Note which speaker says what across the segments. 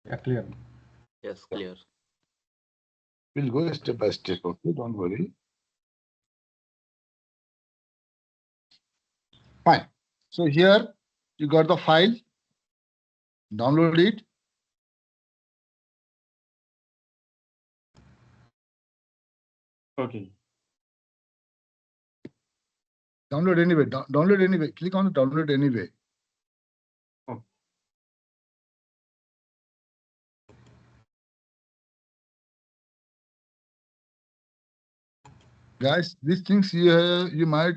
Speaker 1: Yeah, clear.
Speaker 2: Yes, clear.
Speaker 3: We'll go step by step, okay? Don't worry. Fine. So here you got the file. Download it.
Speaker 1: Okay.
Speaker 3: Download anyway. Download anyway. Click on download anyway.
Speaker 1: Oh.
Speaker 3: Guys, these things you might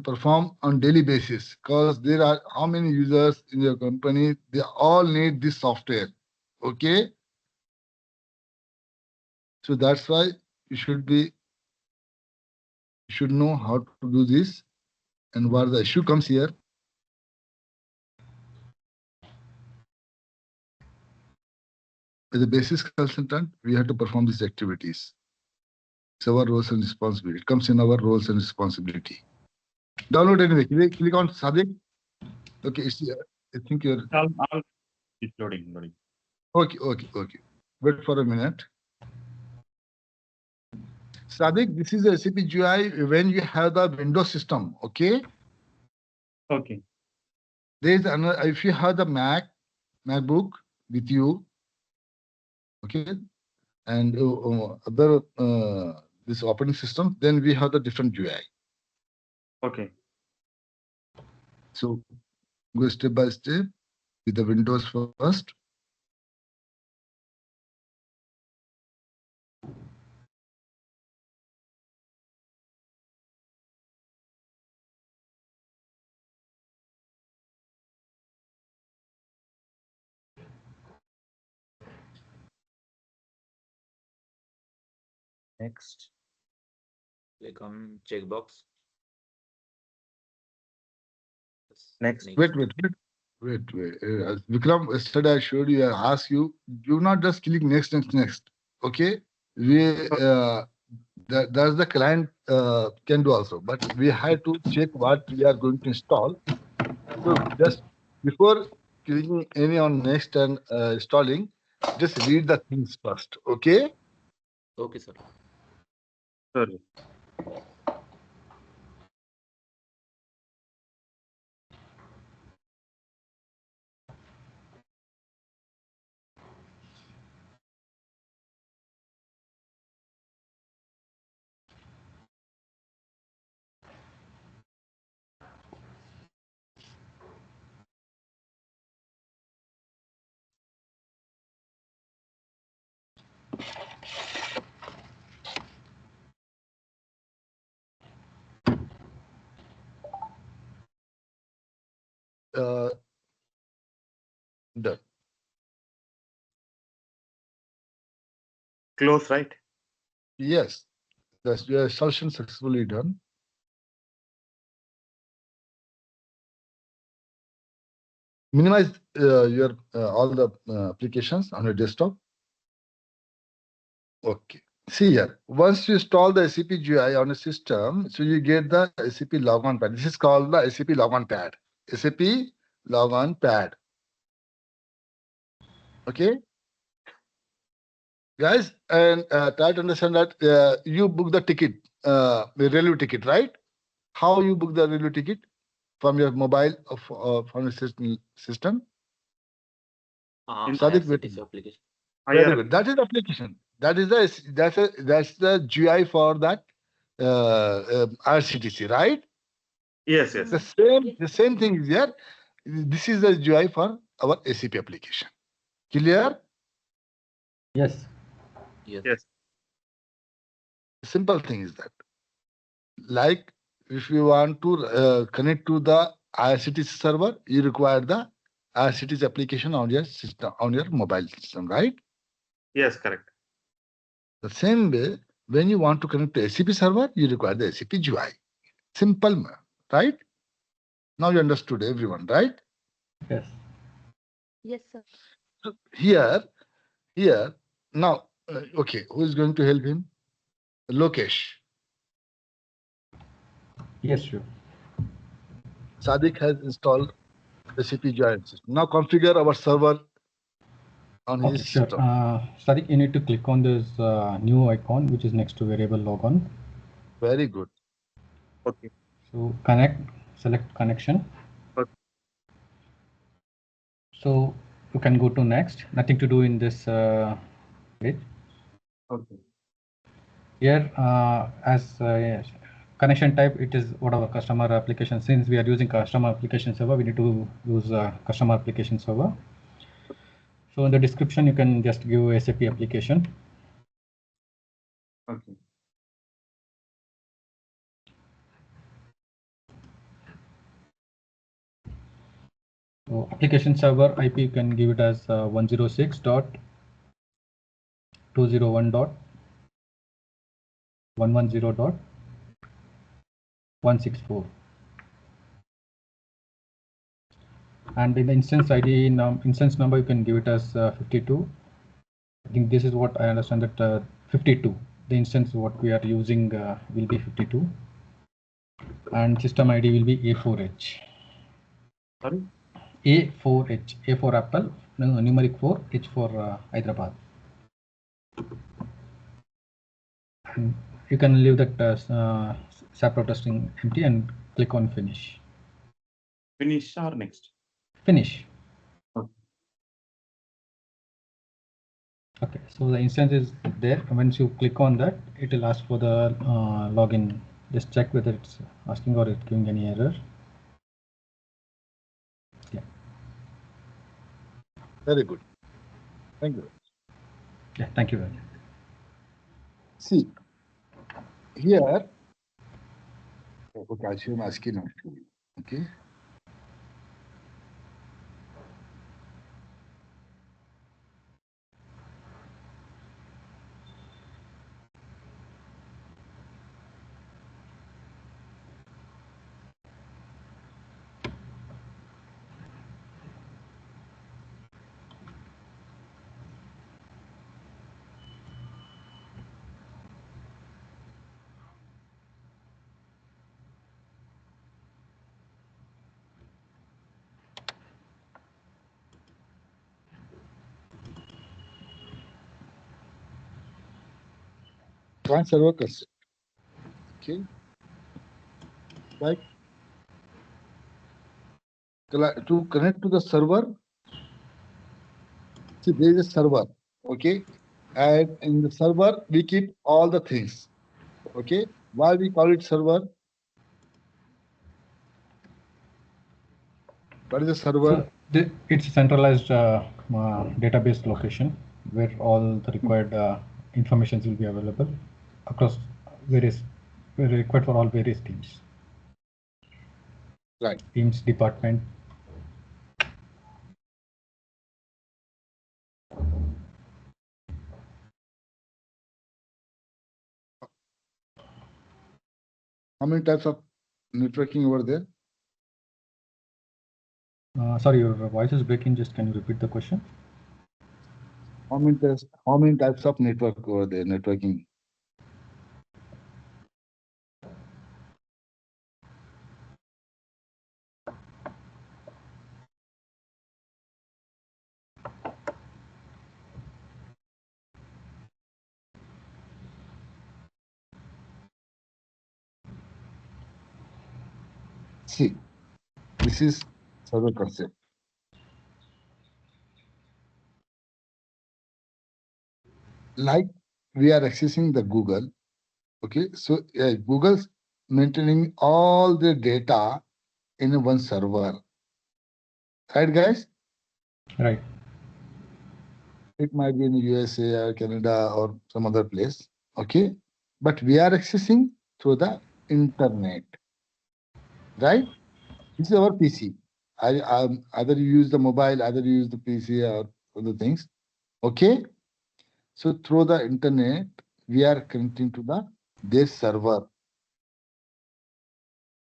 Speaker 3: perform on daily basis because there are how many users in your company, they all need this software. Okay. So that's why you should know how to do this and where the issue comes here. As a basis consultant, we have to perform these activities. It's our roles and responsibility. It comes in our roles and responsibility. Download anyway. Click on Sadiq. Okay, I think you're.
Speaker 1: It's loading.
Speaker 3: Okay. Wait for a minute. Sadiq, this is a SAP GUI when you have the Windows system. Okay.
Speaker 1: Okay.
Speaker 3: There is another. If you have the MacBook with you, okay, and other this operating system, then we have the different GUI.
Speaker 1: Okay.
Speaker 3: So go step by step with the Windows first.
Speaker 2: Next, click on checkbox.
Speaker 1: Next.
Speaker 3: Wait. Vikram, yesterday I showed you, I asked you, do not just click next. Okay? That's the client can do also, but we have to check what we are going to install. So just before clicking any on next and installing, just read the things first. Okay?
Speaker 2: Okay, sir.
Speaker 1: Sorry.
Speaker 3: Done.
Speaker 1: Close, right?
Speaker 3: Yes, that's your installation successfully done. Minimize your all the applications on your desktop. Okay. See here, once you install the SAP GUI on a system, so you get the SAP logon pad. This is called the SAP logon pad. SAP logon pad. Okay. Guys, and try to understand that you book the ticket, the railway ticket, right? How you book the railway ticket? From your mobile or from your system? Sadiq,
Speaker 2: IRCTC application.
Speaker 3: very good. That is the application. That's the GUI for that IRCTC, right?
Speaker 1: Yes.
Speaker 3: The same thing is here. This is the GUI for our SAP application. Clear?
Speaker 1: Yes.
Speaker 2: Yes.
Speaker 3: Simple thing is that. Like if you want to connect to the IRCTC server, you require the IRCTC application on your system, on your mobile system, right?
Speaker 1: Yes, correct.
Speaker 3: The same way, when you want to connect to SAP server, you require the SAP GUI. Simple, right? Now you understood everyone, right?
Speaker 1: Yes.
Speaker 4: Yes, sir.
Speaker 3: So here, now, okay, who is going to help him? Lokesh.
Speaker 1: Yes, sure.
Speaker 3: Sadiq has installed the SAP GUI system. Now configure our server on
Speaker 1: Okay,
Speaker 3: his
Speaker 1: sure.
Speaker 3: system.
Speaker 1: Sadiq, you need to click on this new icon, which is next to variable logon.
Speaker 3: Very good.
Speaker 1: Okay. So select connection. Okay. So you can go to next. Nothing to do in this page. Okay. Here, as yes, connection type, it is whatever customer application. Since we are using customer application server, we need to use customer application server. So in the description, you can just give SAP application. Okay. So application server IP, you can give it as 106.201.110.164. And in the instance ID, instance number, you can give it as 52. I think this is what I understand, that 52. The instance what we are using will be 52. And system ID will be A4H. Sorry? A4H. A for Apple, numeric 4, H for Hyderabad. And you can leave that SAP testing empty and click on finish. Finish or next? Finish. Okay. Okay, so the instance is there. Once you click on that, it will ask for the login. Just check whether it's asking or it's giving any error. Yeah.
Speaker 3: Very good. Thank you.
Speaker 1: Yeah, thank you very much.
Speaker 3: See, here, okay, I assume asking, okay. Client server concept. Okay. Like to connect to the server, see, there is a server. Okay. And in the server, we keep all the things. Okay. Why we call it server? What is a server?
Speaker 1: So it's a centralized database location where all the required informations will be available across various, required for all various teams.
Speaker 3: Right.
Speaker 1: Teams, department.
Speaker 3: How many types of networking over there?
Speaker 1: Sorry, your voice is breaking. Just can you repeat the question?
Speaker 3: How many types of network over there, networking? See, this is server concept. Like we are accessing the Google. Okay, so Google's maintaining all the data in one server. Right, guys?
Speaker 1: Right.
Speaker 3: It might be in USA or Canada or some other place. Okay, but we are accessing through the internet. Right? This is our PC. Either you use the mobile, either you use the PC or other things. Okay. So through the internet, we are connecting to their server.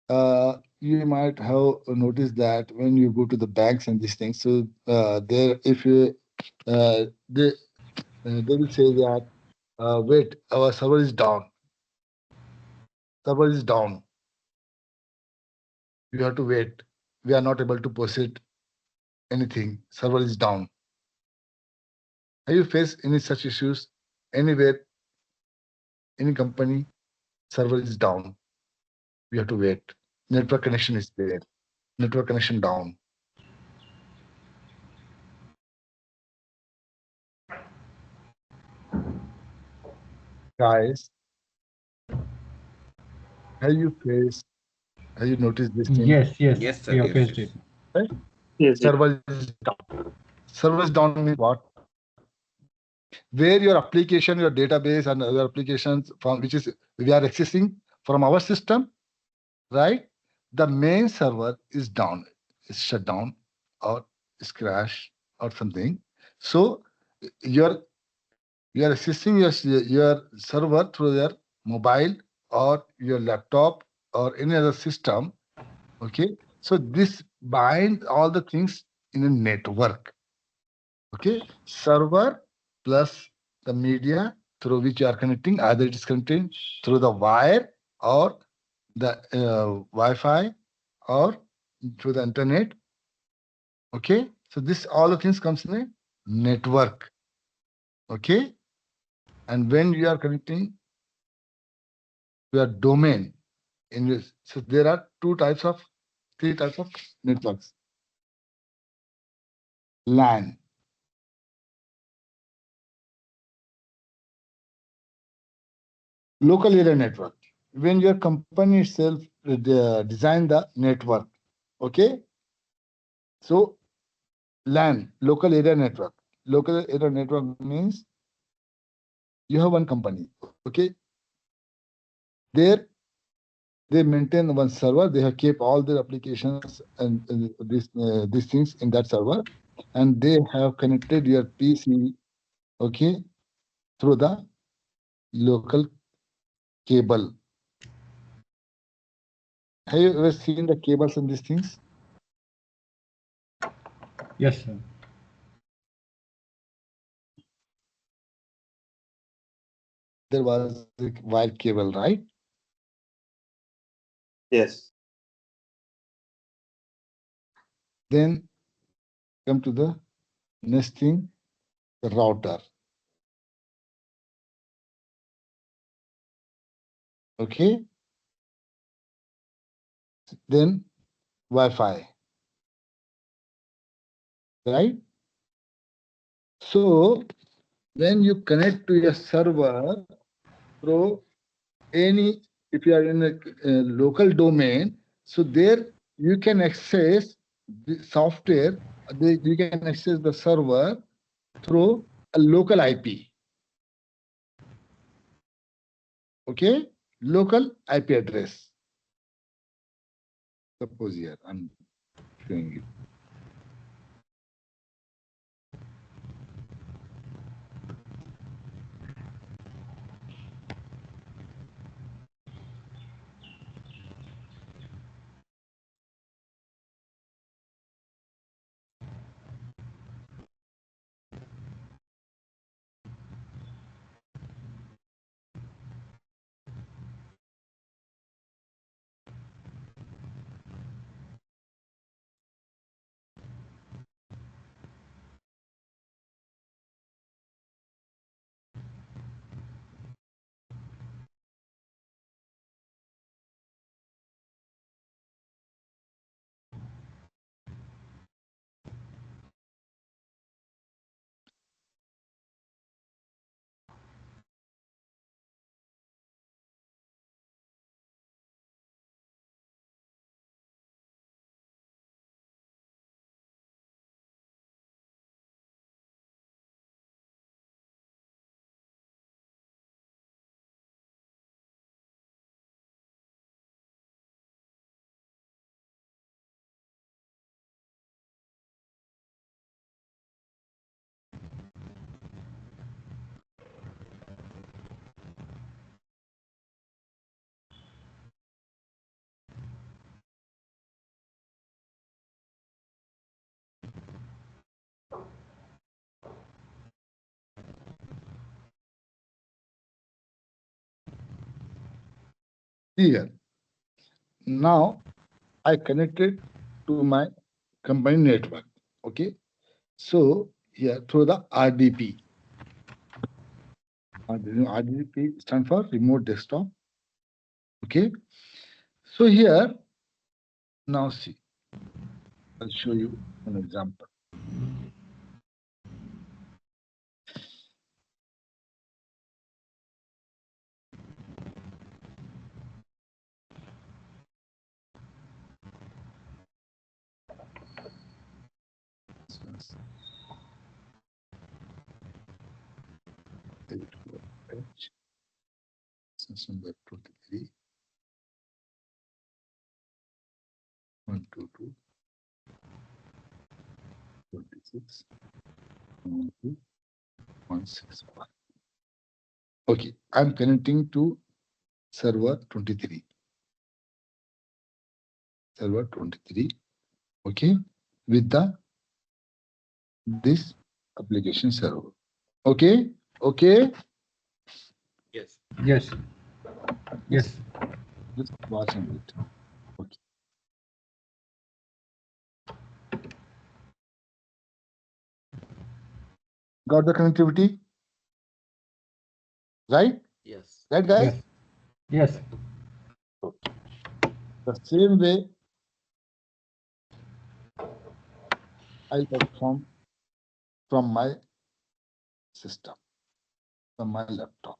Speaker 3: You might have noticed that when you go to the banks and these things, so there, if you they will say that wait, our server is down. Server is down. You have to wait. We are not able to proceed anything. Server is down. Have you faced any such issues anywhere, any company, server is down? We have to wait. Network connection is there. Network connection down. Guys, have you faced, have you noticed this thing?
Speaker 1: Yes, yes,
Speaker 2: Yes, sir.
Speaker 1: we have
Speaker 2: Yes,
Speaker 1: faced
Speaker 2: yes.
Speaker 1: it.
Speaker 3: Right?
Speaker 5: Yes, yes.
Speaker 3: Server is down. Server is down means what? Where your application, your database, and other applications from which is we are accessing from our system, right? The main server is down, is shut down, or is crashed or something. So your you are accessing your server through your mobile or your laptop or any other system. Okay, so this binds all the things in a network. Okay, server plus the media through which you are connecting, either it is connecting through the wire or the Wi-Fi or through the internet. Okay, so this all the things comes in a network. Okay, and when you are connecting your domain in this, so there are three types of networks. LAN, local area network. When your company itself design the network, okay, so LAN, local area network. Local area network means you have one company, okay, there they maintain one server, they have kept all their applications and these things in that server, and they have connected your PC, okay, through the local cable. Have you ever seen the cables and these things?
Speaker 1: Yes, sir.
Speaker 3: There was a wire cable, right?
Speaker 5: Yes.
Speaker 3: Then come to the next thing, the router. Okay, then Wi-Fi, right? So when you connect to your server through any, if you are in a local domain, so there you can access the software, you can access the server through a local IP. Okay, local IP address. Suppose here I'm showing you. Here now I connected to my company network. Okay, so here through the RDP. RDP stand for remote desktop. Okay. So here, now see, I'll show you an example. Instance number 23, 122, 26, 12, 161. Okay, I'm connecting to server 23. Server 23. Okay, with this application server. Okay, okay.
Speaker 2: Yes.
Speaker 1: Yes. Yes.
Speaker 3: Just watch and wait. Okay. Got the connectivity? Right?
Speaker 2: Yes.
Speaker 3: Right, guys?
Speaker 1: Yes. Yes.
Speaker 3: The same way I'll perform from my system, from my laptop.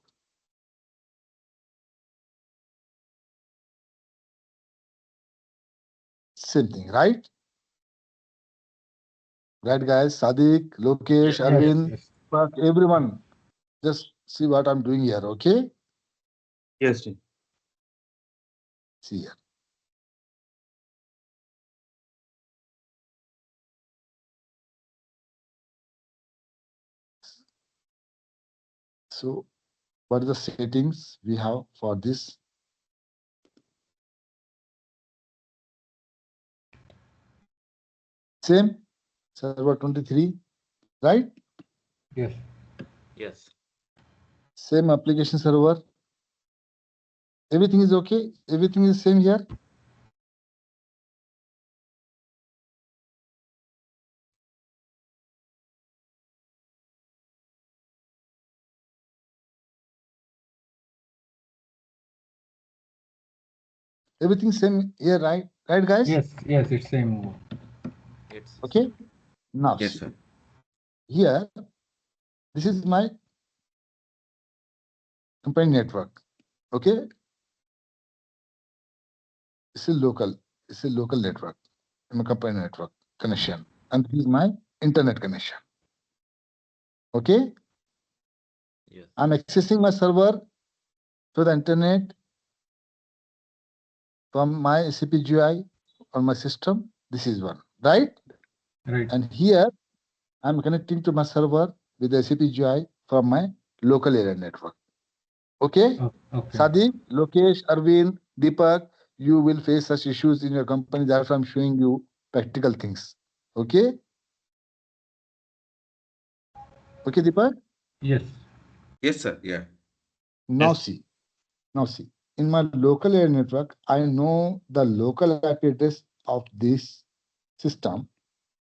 Speaker 3: Same thing, right? Right, guys? Sadiq, Lokesh,
Speaker 2: Yes.
Speaker 3: Arvind,
Speaker 1: Yes.
Speaker 3: everyone. Just see what I'm doing here, okay?
Speaker 5: Yes, sir.
Speaker 3: See here. So, what are the settings we have for this? Same, server 23, right?
Speaker 1: Yes.
Speaker 2: Yes.
Speaker 3: Same application server. Everything is okay? Everything is same here? Everything same here, right? Right, guys?
Speaker 1: Yes. Yes. It's same.
Speaker 2: It's
Speaker 3: Okay. Now,
Speaker 5: Yes,
Speaker 3: see,
Speaker 5: sir.
Speaker 3: here, this is my company network. Okay. This is local. This is local network. My company network connection. And this is my internet connection. Okay.
Speaker 2: yes.
Speaker 3: I'm accessing my server to the internet from my SAP GUI on my system. This is one, right?
Speaker 1: Right.
Speaker 3: And here I'm connecting to my server with the SAP GUI from my local area network. Okay?
Speaker 1: Okay.
Speaker 3: Sadiq, Lokesh, Arvind, Deepak, you will face such issues in your company. That's why I'm showing you practical things. Okay? Okay, Deepak?
Speaker 1: Yes.
Speaker 5: Yes, sir. Yeah.
Speaker 3: Now
Speaker 5: Yes.
Speaker 3: see. Now see. In my local area network, I know the local IP address of this system.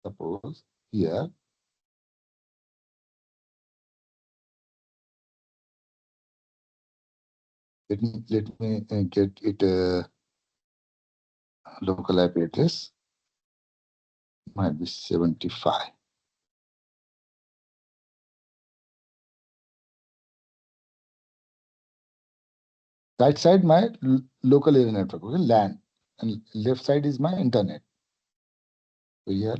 Speaker 3: Suppose here. Let me get it local IP address. Might be 75. Right side my local area network, okay, LAN, and left side is my internet. So here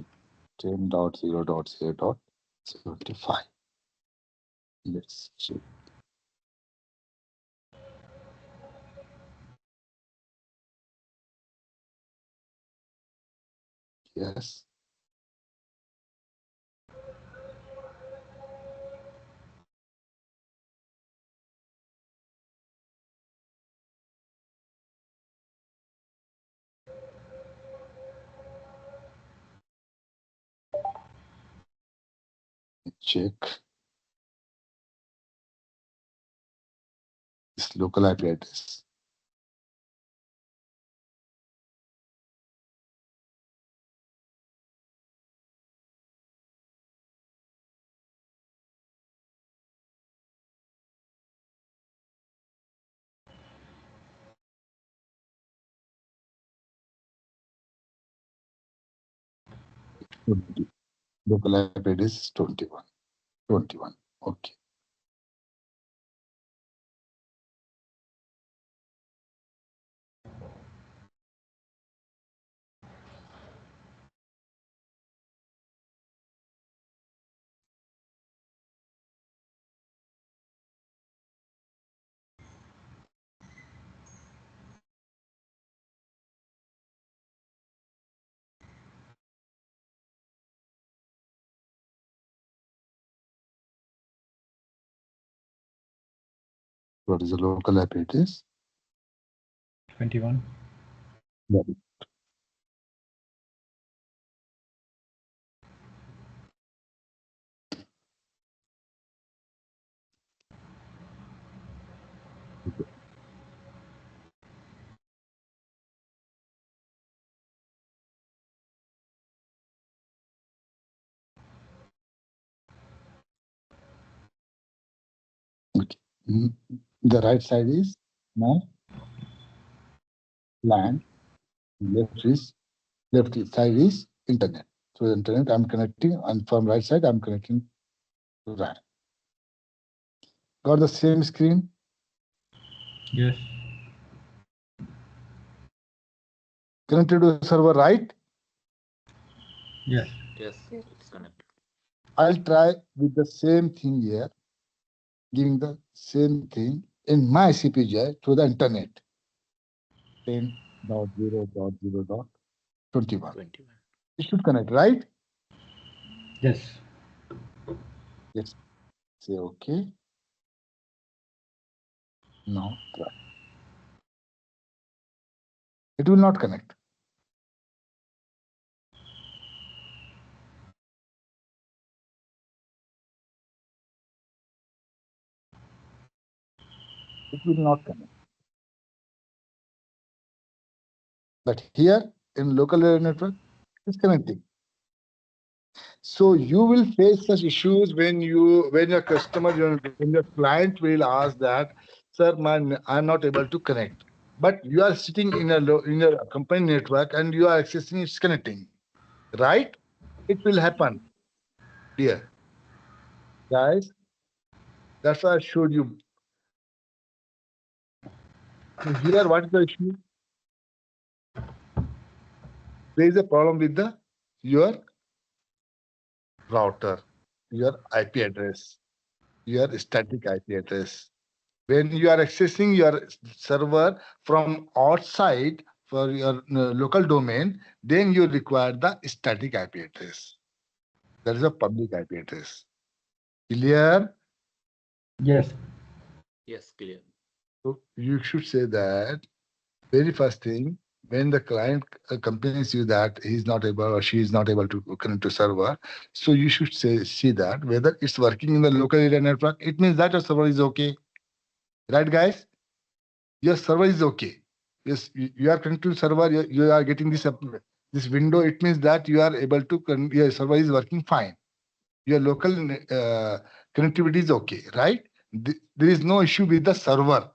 Speaker 3: 10.0.0.75. Let's check. Yes. Check this local IP address. 20. Local IP address is 21. 21. Okay. What is the local IP address?
Speaker 1: 21.
Speaker 3: Yeah. Okay. The right side is my LAN. Left side is internet. So the internet I'm connecting, and from right side I'm connecting to LAN. Got the same screen?
Speaker 1: Yes.
Speaker 3: Connected to the server, right?
Speaker 1: Yes.
Speaker 2: Yes,
Speaker 4: Yes.
Speaker 2: it's connected.
Speaker 3: I'll try with the same thing here, giving the same thing in my CPJ to the internet. 10.0.0.21.
Speaker 2: 21.
Speaker 3: It should connect, right?
Speaker 1: Yes.
Speaker 3: Yes. Say okay. Now try. It will not connect. It will not connect. But here in local area network, it's connecting. So you will face such issues when your customer, when your client will ask that, sir, I'm not able to connect. But you are sitting in your company network and you are accessing, it's connecting, right? It will happen, dear guys. That's why I showed you. So here, what is the issue? There is a problem with your router, your IP address, your static IP address. When you are accessing your server from outside for your local domain, then you require the static IP address. That is a public IP address. Clear?
Speaker 1: Yes.
Speaker 2: Yes, clear.
Speaker 3: So you should say that very first thing when the client complains you that he's not able or she is not able to connect to server. So you should see that whether it's working in the local area network. It means that your server is okay, right, guys? Your server is okay. Yes, you are connected to server. You are getting this window. It means that you are able to your server is working fine. Your local connectivity is okay, right? There is no issue with the server.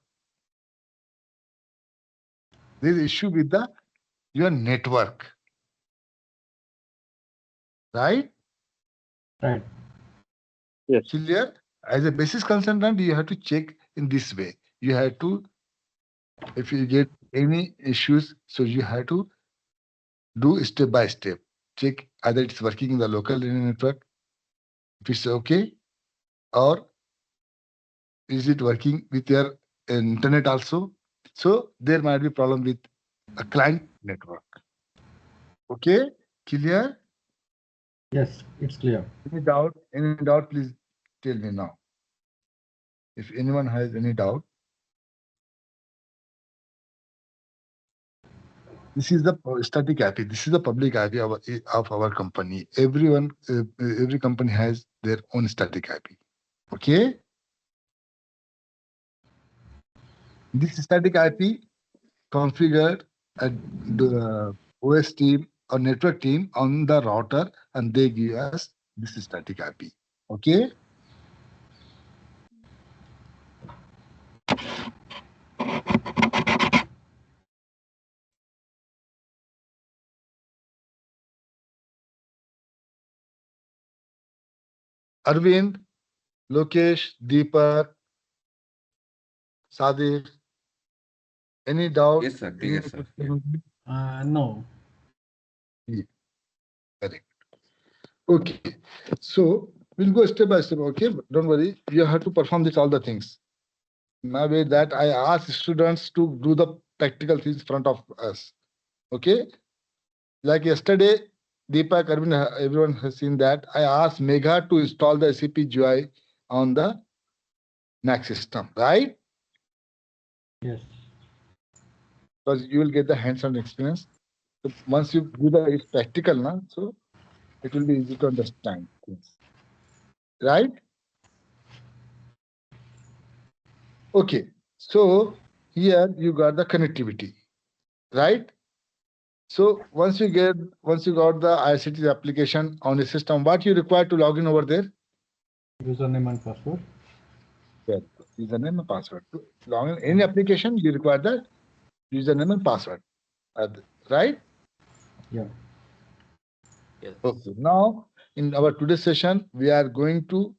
Speaker 3: There is issue with your network, right?
Speaker 1: Right.
Speaker 5: Yes.
Speaker 3: Clear? As a basis consultant, you have to check in this way. You have to, if you get any issues, so you have to do step by step. Check either it's working in the local area network, if it's okay, or is it working with your internet also? So there might be problem with a client network. Okay, clear?
Speaker 1: Yes. It's clear.
Speaker 3: Any doubt? Any doubt? Please tell me now. If anyone has any doubt, this is the static IP. This is the public IP of our company. Everyone, every company has their own static IP. Okay, this static IP configured at the OS team or network team on the router, and they give us this static IP. Okay. Arvind, Lokesh, Deepak, Sadir, any doubt?
Speaker 5: Yes, sir.
Speaker 3: Any
Speaker 5: Yes, sir. Yeah.
Speaker 3: question?
Speaker 1: No.
Speaker 3: Yeah, correct. Okay. So we'll go step by step. Okay, don't worry. You have to perform this all the things. My way that I ask students to do the practical things in front of us. Okay. Like yesterday, Deepak, Arvind, everyone has seen that. I asked Megha to install the SAP GUI on the Mac system, right?
Speaker 1: Yes.
Speaker 3: Because you will get the hands-on experience. So once you do the it's practical, na, so it will be easy to understand things, right? Okay. So here you got the connectivity, right? So once you got the ICT application on the system, what you require to log in over there?
Speaker 1: Username and password.
Speaker 3: Well, username and password. To log in any application, you require the username and password, right?
Speaker 1: Yeah.
Speaker 2: Yes.
Speaker 3: Okay. Now, in our today's session, we are going to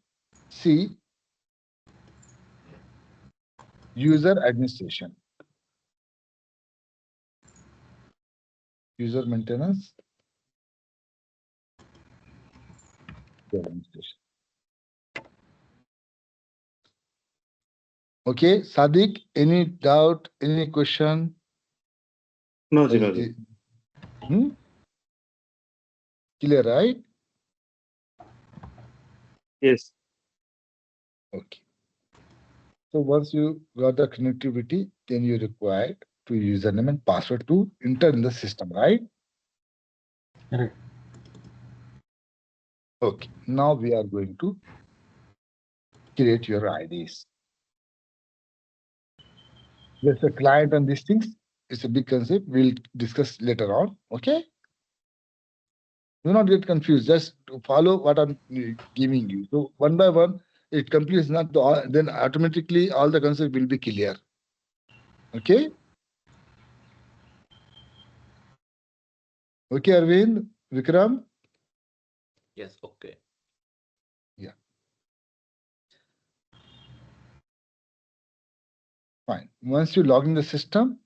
Speaker 3: see user administration, user maintenance, user administration. Okay, Sadiq, any doubt, any question?
Speaker 5: No, no, no.
Speaker 3: Hmm? Clear, right?
Speaker 5: Yes.
Speaker 3: Okay. So once you got the connectivity, then you require to username and password to enter in the system, right?
Speaker 1: Correct.
Speaker 3: Okay. Now we are going to create your IDs. There's a client on these things. It's a big concept. We'll discuss later on. Okay. Do not get confused. Just to follow what I'm giving you. So one by one, it completes not the, then automatically all the concept will be clear. Okay. Okay, Arvind, Vikram.
Speaker 2: Yes. Okay.
Speaker 3: Yeah. Fine. Once you log in the system,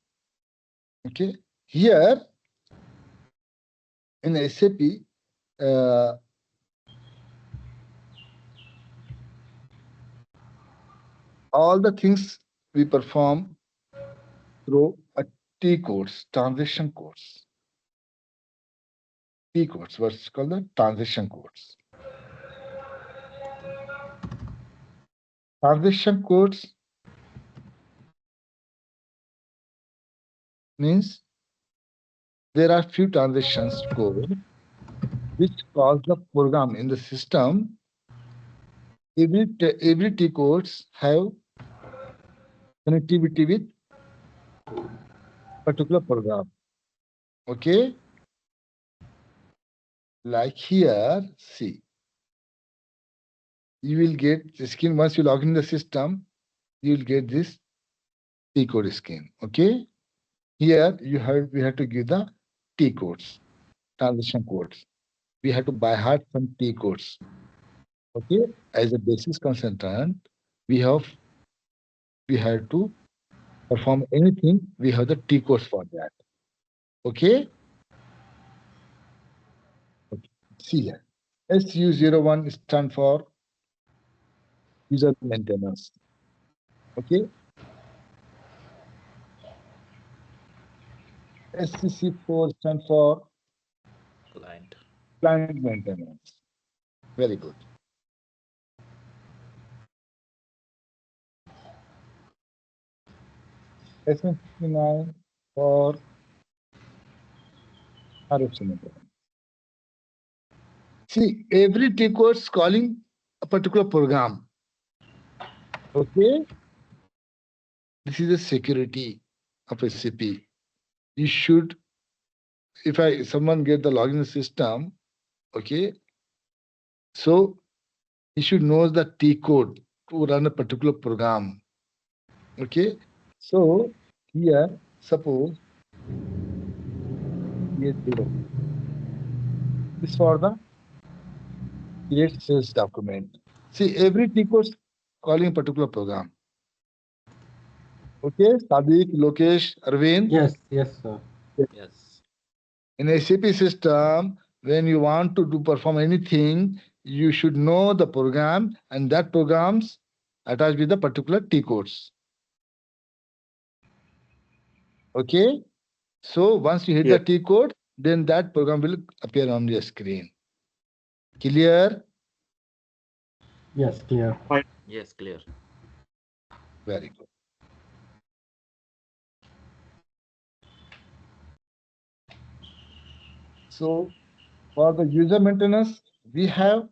Speaker 3: okay. Here in SAP, all the things we perform through a T codes, transaction codes. T codes, what's called the transaction codes. Transaction codes means there are few transactions code which cause the program in the system. Every T codes have connectivity with particular program. Okay, like here, see, you will get the skin once you log in the system. You will get this T code skin. Okay, here we have to give the T codes, transaction codes. We have to by heart some T codes. Okay, as a basis consultant, we have to perform anything. We have the T codes for that. Okay. Okay. See here. SU01 stand for user maintenance. Okay. SCC4 stand for
Speaker 2: Client.
Speaker 3: client maintenance. Very good. SN69 for RFC maintenance. See, every T code is calling a particular program. Okay. This is the security of SAP. You should, if someone get the login system, okay, so he should know the T code to run a particular program. Okay, so here suppose yes, 0 is for the create sales document. See, every T code calling a particular program. Okay, Sadiq, Lokesh, Arvind.
Speaker 1: Yes, yes, sir.
Speaker 2: Yes.
Speaker 3: In a SAP system, when you want to do perform anything, you should know the program and that programs attached with the particular T codes. Okay. So once you hit
Speaker 5: Yes.
Speaker 3: the T code, then that program will appear on your screen. Clear?
Speaker 1: Yes, clear.
Speaker 2: Yes, clear.
Speaker 3: Very good. So for the user maintenance, we have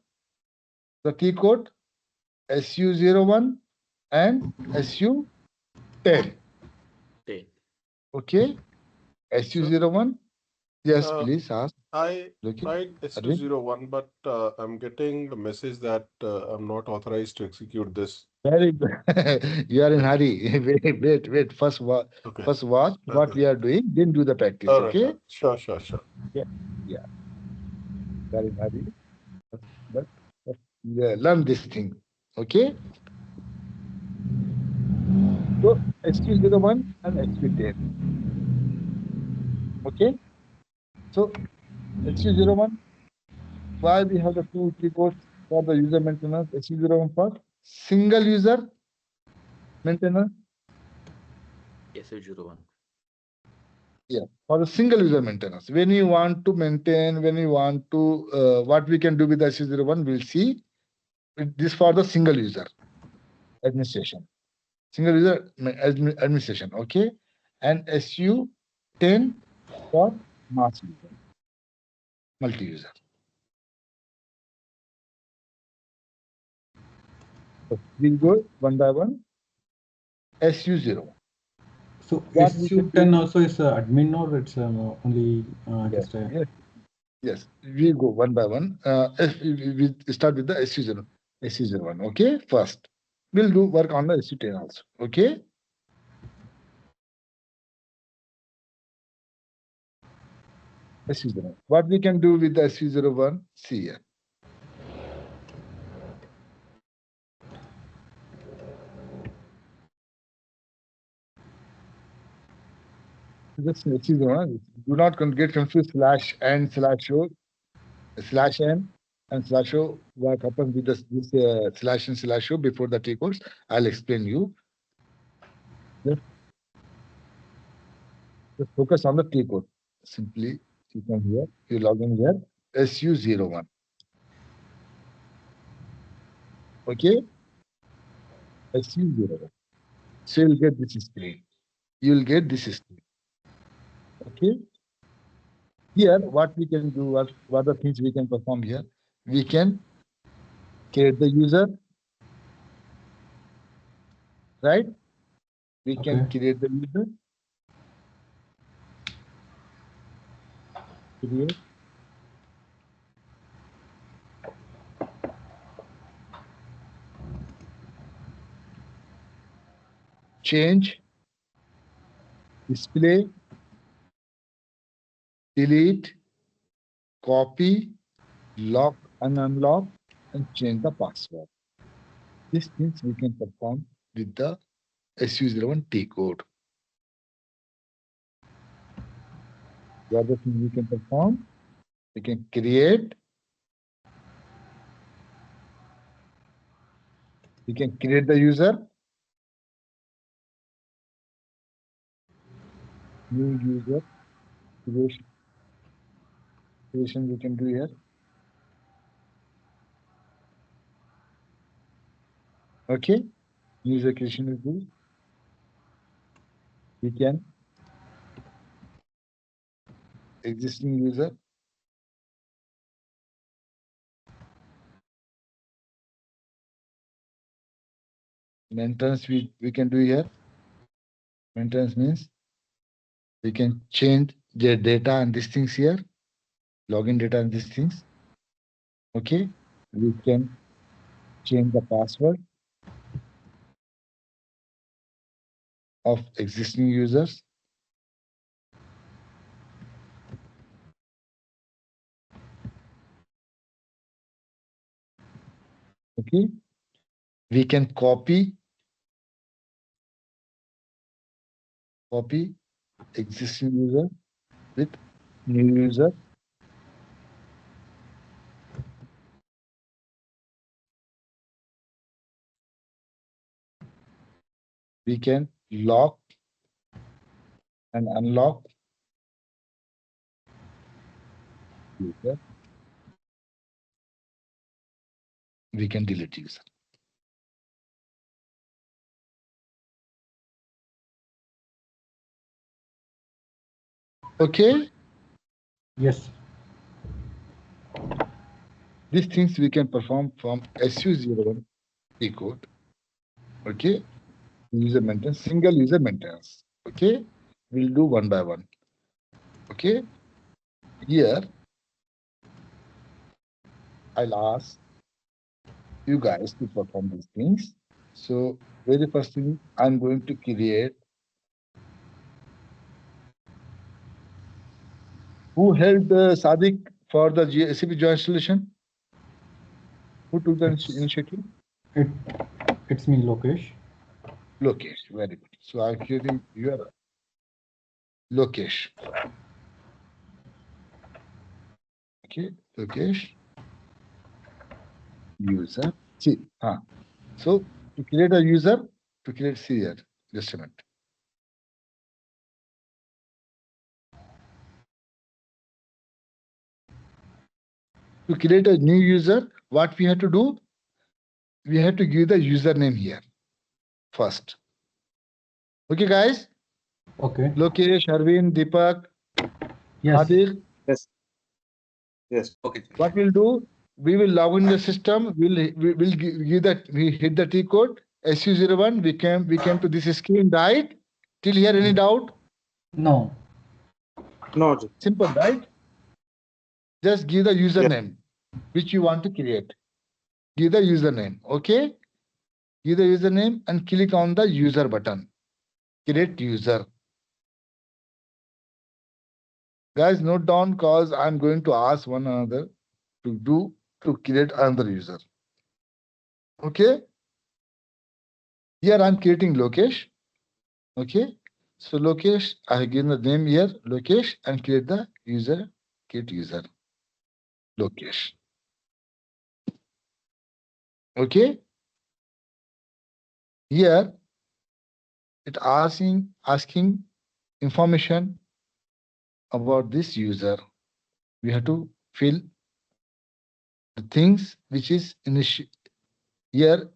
Speaker 3: the T code SU01 and SU10.
Speaker 2: 10.
Speaker 3: Okay.
Speaker 6: Sir,
Speaker 3: SU01. Yes,
Speaker 6: uh,
Speaker 3: please ask.
Speaker 6: I
Speaker 3: Okay.
Speaker 6: tried
Speaker 3: Arvind?
Speaker 6: SU01, but I'm getting a message that I'm not authorized to execute this.
Speaker 3: Very good. You are in hurry. Wait.
Speaker 6: Okay.
Speaker 3: First watch what
Speaker 6: Okay.
Speaker 3: we are doing, then do the practice.
Speaker 6: All right.
Speaker 3: Okay?
Speaker 6: Sure, sure, sure.
Speaker 3: Yeah. Yeah. Very hurry. But, but yeah, learn this thing. Okay? So SQ01 and SQ10. Okay? So SQ01, why we have the two keyboards for the user maintenance? SQ01 for single user maintenance.
Speaker 2: SU01.
Speaker 3: Yeah, for the single user maintenance. When you want to maintain, when you want to, what we can do with the SU01, we'll see. This for the single user administration. Single user administration, okay? And SU10 for mass user, multi-user. So we'll go one by one. SU0.
Speaker 1: So
Speaker 3: What we can do?
Speaker 1: SU10 also is admin, or it's only
Speaker 3: Yes,
Speaker 1: just a...
Speaker 3: yes. We go one by one. We start with the SU0, SU01, okay? First, we'll do work on the SU10 also, okay? SU01. What we can do with the SU01? See here. Just SU01. Do not get confused slash and slash o, slash n and slash o. What happens with this slash and slash o before the T codes? I'll explain you. Just focus on the T code. Simply, you come here, you log in here, SU01. Okay? SU01. So you'll get this screen. You'll get this screen. Okay? Here, what we can do, what are the things we can perform here? We can create the user, right? We can
Speaker 1: Okay.
Speaker 3: create the user, create, change, display, delete, copy, lock and unlock, and change the password. These things we can perform with the SU01 T code. The other thing we can perform, we can create, the user, new user, creation we can do here. Okay, user creation is good. We can existing user, maintenance we can do here. Maintenance means we can change the data and these things here, login data and these things. Okay, we can change the password of existing users. Okay, We can copy existing user with new user. We can lock and unlock user. We can delete user. Okay.
Speaker 1: Yes.
Speaker 3: These things we can perform from SU01 P code. Okay. User maintenance, single user maintenance. Okay. We'll do one by one. Okay. Here, I'll ask you guys to perform these things. So, very first thing, I'm going to create. Who held Sadiq for the SAP joint solution? Who took the initiative?
Speaker 1: It, it's me, Lokesh.
Speaker 3: Lokesh. Very good. So, I'm creating your Lokesh. Okay. Lokesh. User. See. So, to create a user, to create here, just a minute. To create a new user, what we have to do? We have to give the username here first. Okay, guys?
Speaker 1: Okay.
Speaker 3: Lokesh, Arvind, Deepak,
Speaker 1: Yes.
Speaker 3: Adil.
Speaker 5: Yes. Yes.
Speaker 2: Okay.
Speaker 3: What we'll do? We will log in the system. We'll give that. We hit the T code SU01. We came to this screen, right? Till here, any doubt?
Speaker 1: No.
Speaker 5: No, Ji.
Speaker 3: Simple, right? Just give the username which you want to create. Give the username. Okay. Give the username and click on the user button. Create user. Guys, note down cause I'm going to ask one another to create another user. Okay. Here I'm creating Lokesh. Okay. So Lokesh, I have given the name here, Lokesh, and create the user, create user. Lokesh. Okay. Here it asking information about this user. We have to fill the things which is here.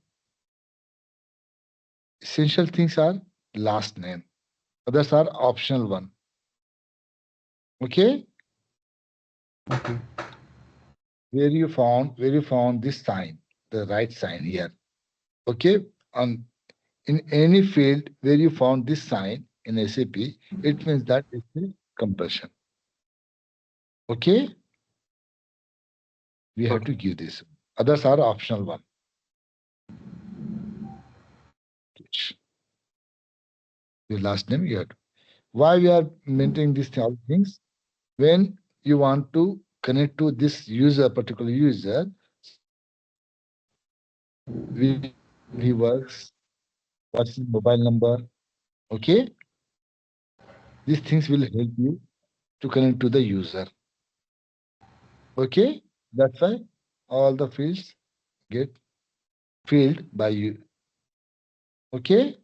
Speaker 3: Essential things are last name. Others are optional one. Okay.
Speaker 1: Okay.
Speaker 3: Where you found this sign, the right sign here. Okay. In any field where you found this sign in SAP, it means that it's a compulsion. Okay. We have to give this. Others are optional one. Your last name you have to. Why we are maintaining these things? When you want to connect to this user, particular user, he works, what's his mobile number, okay? These things will help you to connect to the user. Okay? That's why all the fields get filled by you. Okay?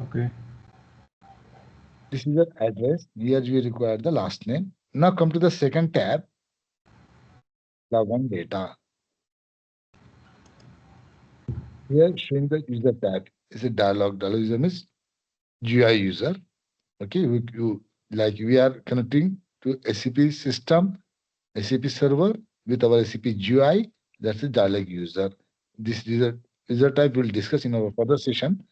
Speaker 1: Okay.
Speaker 3: This is the address. Here we require the last name. Now come to the second tab, login data. Here showing the user tab is a dialog. Dialog user means GUI user. Okay, like we are connecting to SAP system, SAP server with our SAP GUI. That's a dialog user. This user type we'll discuss in our further session.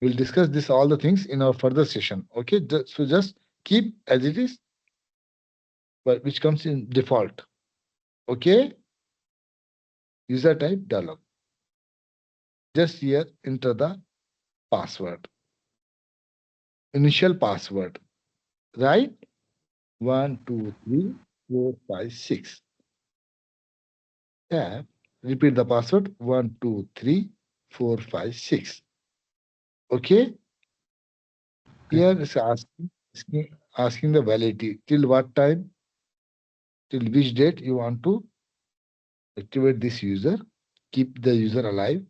Speaker 3: We'll discuss this all the things in our further session. Okay, so just keep as it is, but which comes in default. Okay, user type dialog. Just here enter the password, initial password, right? 1, 2, 3, 4, 5, 6. Tab. Repeat the password 1, 2, 3, 4, 5, 6. Okay. Here it's asking the validity till what time, till which date you want to activate this user, keep the user alive.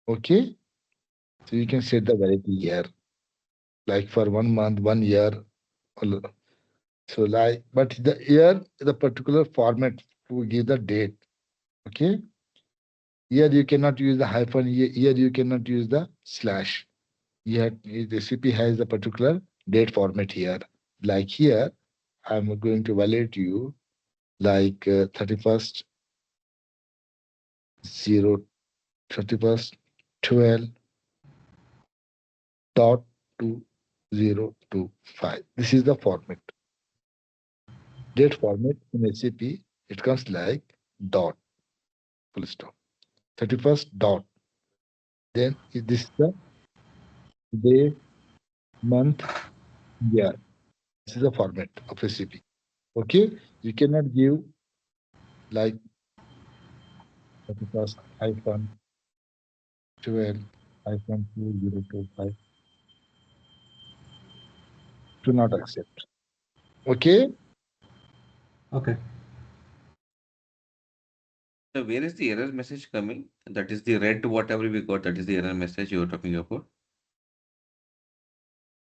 Speaker 3: Okay. So you can set the validity here, like for 1 month, 1 year. So like, but the year, the particular format to give the date. Okay. Here you cannot use the hyphen. Here you cannot use the slash. Here the CP has the particular date format here. Like here, I'm going to validate you like 31st 0 31st 12 dot 2025. This is the format. Date format in SAP, it comes like dot, full stop. 31st dot. Then this is the day, month, year. This is the format of SAP. Okay, you cannot give like 31st hyphen 12 hyphen 2025. Do not accept. Okay.
Speaker 1: Okay.
Speaker 7: So where is the error message coming? That is the red, whatever we got, that is the error message you were talking about.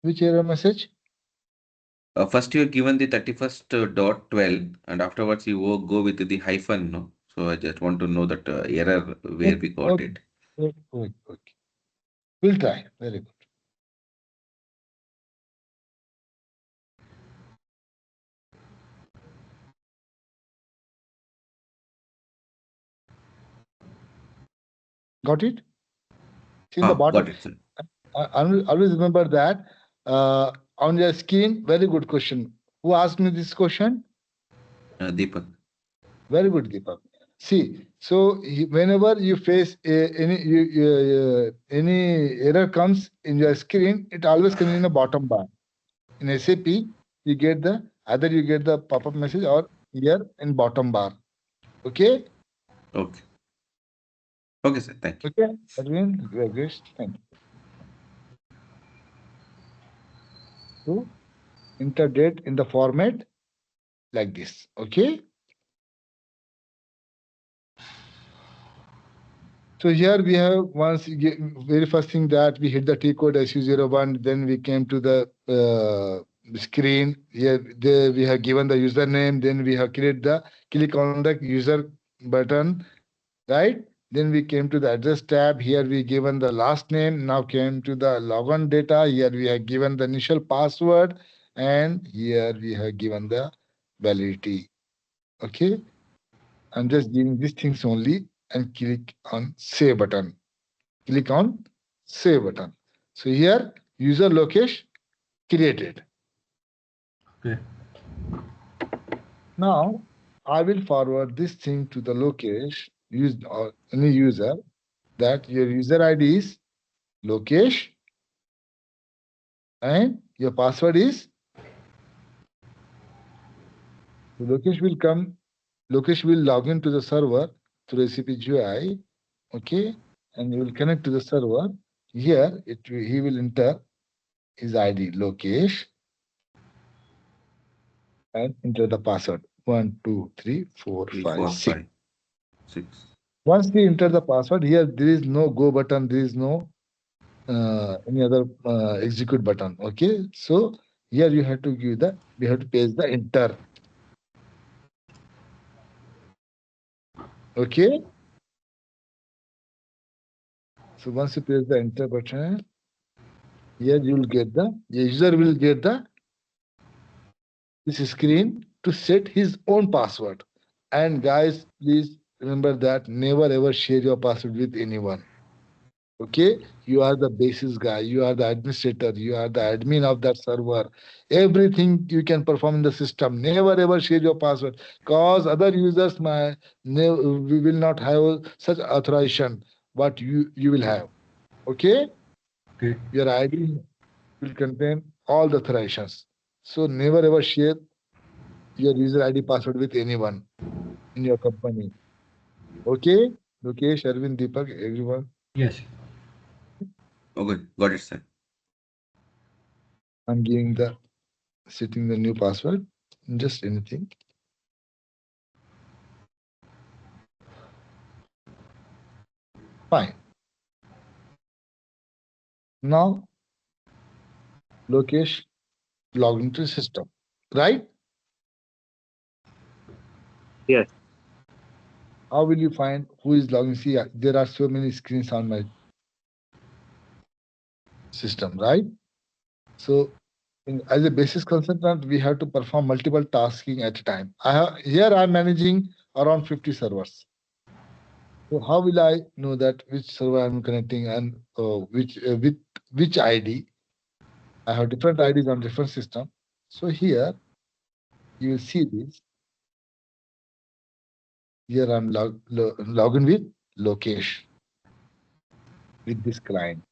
Speaker 3: Which error message?
Speaker 7: First you are given the 31st dot 12 and afterwards you go with the hyphen, no? So I just want to know that error where we got
Speaker 3: Okay.
Speaker 7: it.
Speaker 3: Okay. Okay. We'll try. Very good. Got it? See in the bottom.
Speaker 7: Got it, sir.
Speaker 3: Always remember that on your screen. Very good question. Who asked me this question?
Speaker 7: Deepak.
Speaker 3: Very good, Deepak. See, so whenever you face any error comes in your screen, it always comes in the bottom bar. In SAP, you get the either you get the pop-up message or here in bottom bar. Okay.
Speaker 7: Okay. Okay, sir. Thank you.
Speaker 3: Okay. Adrian, Grace, thank you. So enter date in the format like this. Okay. So here we have very first thing that we hit the T code SU01, then we came to the screen. Here there we have given the username, then we have click on the user button, right? Then we came to the address tab. Here we given the last name. Now came to the logon data. Here we have given the initial password, and here we have given the validity. Okay. I'm just giving these things only and click on save button. Click on save button. So here user location created.
Speaker 1: Okay.
Speaker 3: Now I will forward this thing to the location used or any user that your user ID is location and your password is the location will come. Location will log into the server through SAP GUI. Okay, and you will connect to the server. Here he will enter his ID location and enter the password 1, 2, 3, 4,
Speaker 7: 3,
Speaker 3: 5,
Speaker 7: 4,
Speaker 3: 6.
Speaker 7: 5, 6.
Speaker 3: Once we enter the password, here there is no go button, there is no any other execute button. Okay, so here you have to we have to paste the enter. Okay, so once you press the enter button, here you will get the user will get this screen to set his own password. And guys, please remember that never ever share your password with anyone. Okay, you are the basis guy, you are the administrator, you are the admin of that server. Everything you can perform in the system. Never ever share your password because other users we will not have such authorization. What you will have. Okay,
Speaker 1: Okay.
Speaker 3: your ID will contain all the authorizations. So never ever share your user ID password with anyone in your company. Okay. Lokesh, Arvind, Deepak, everyone.
Speaker 1: Yes.
Speaker 7: Okay, got it, sir.
Speaker 3: I'm giving the setting the new password. Just anything. Fine. Now, Lokesh log into the system, right?
Speaker 5: Yes.
Speaker 3: How will you find who is logging? See, there are so many screens on my system, right? So, as a basis consultant, we have to perform multiple tasking at a time. Here I'm managing around 50 servers. So how will I know that which server I'm connecting and which with which ID? I have different IDs on different system. So here you will see this. Here I'm login with Lokesh with this client.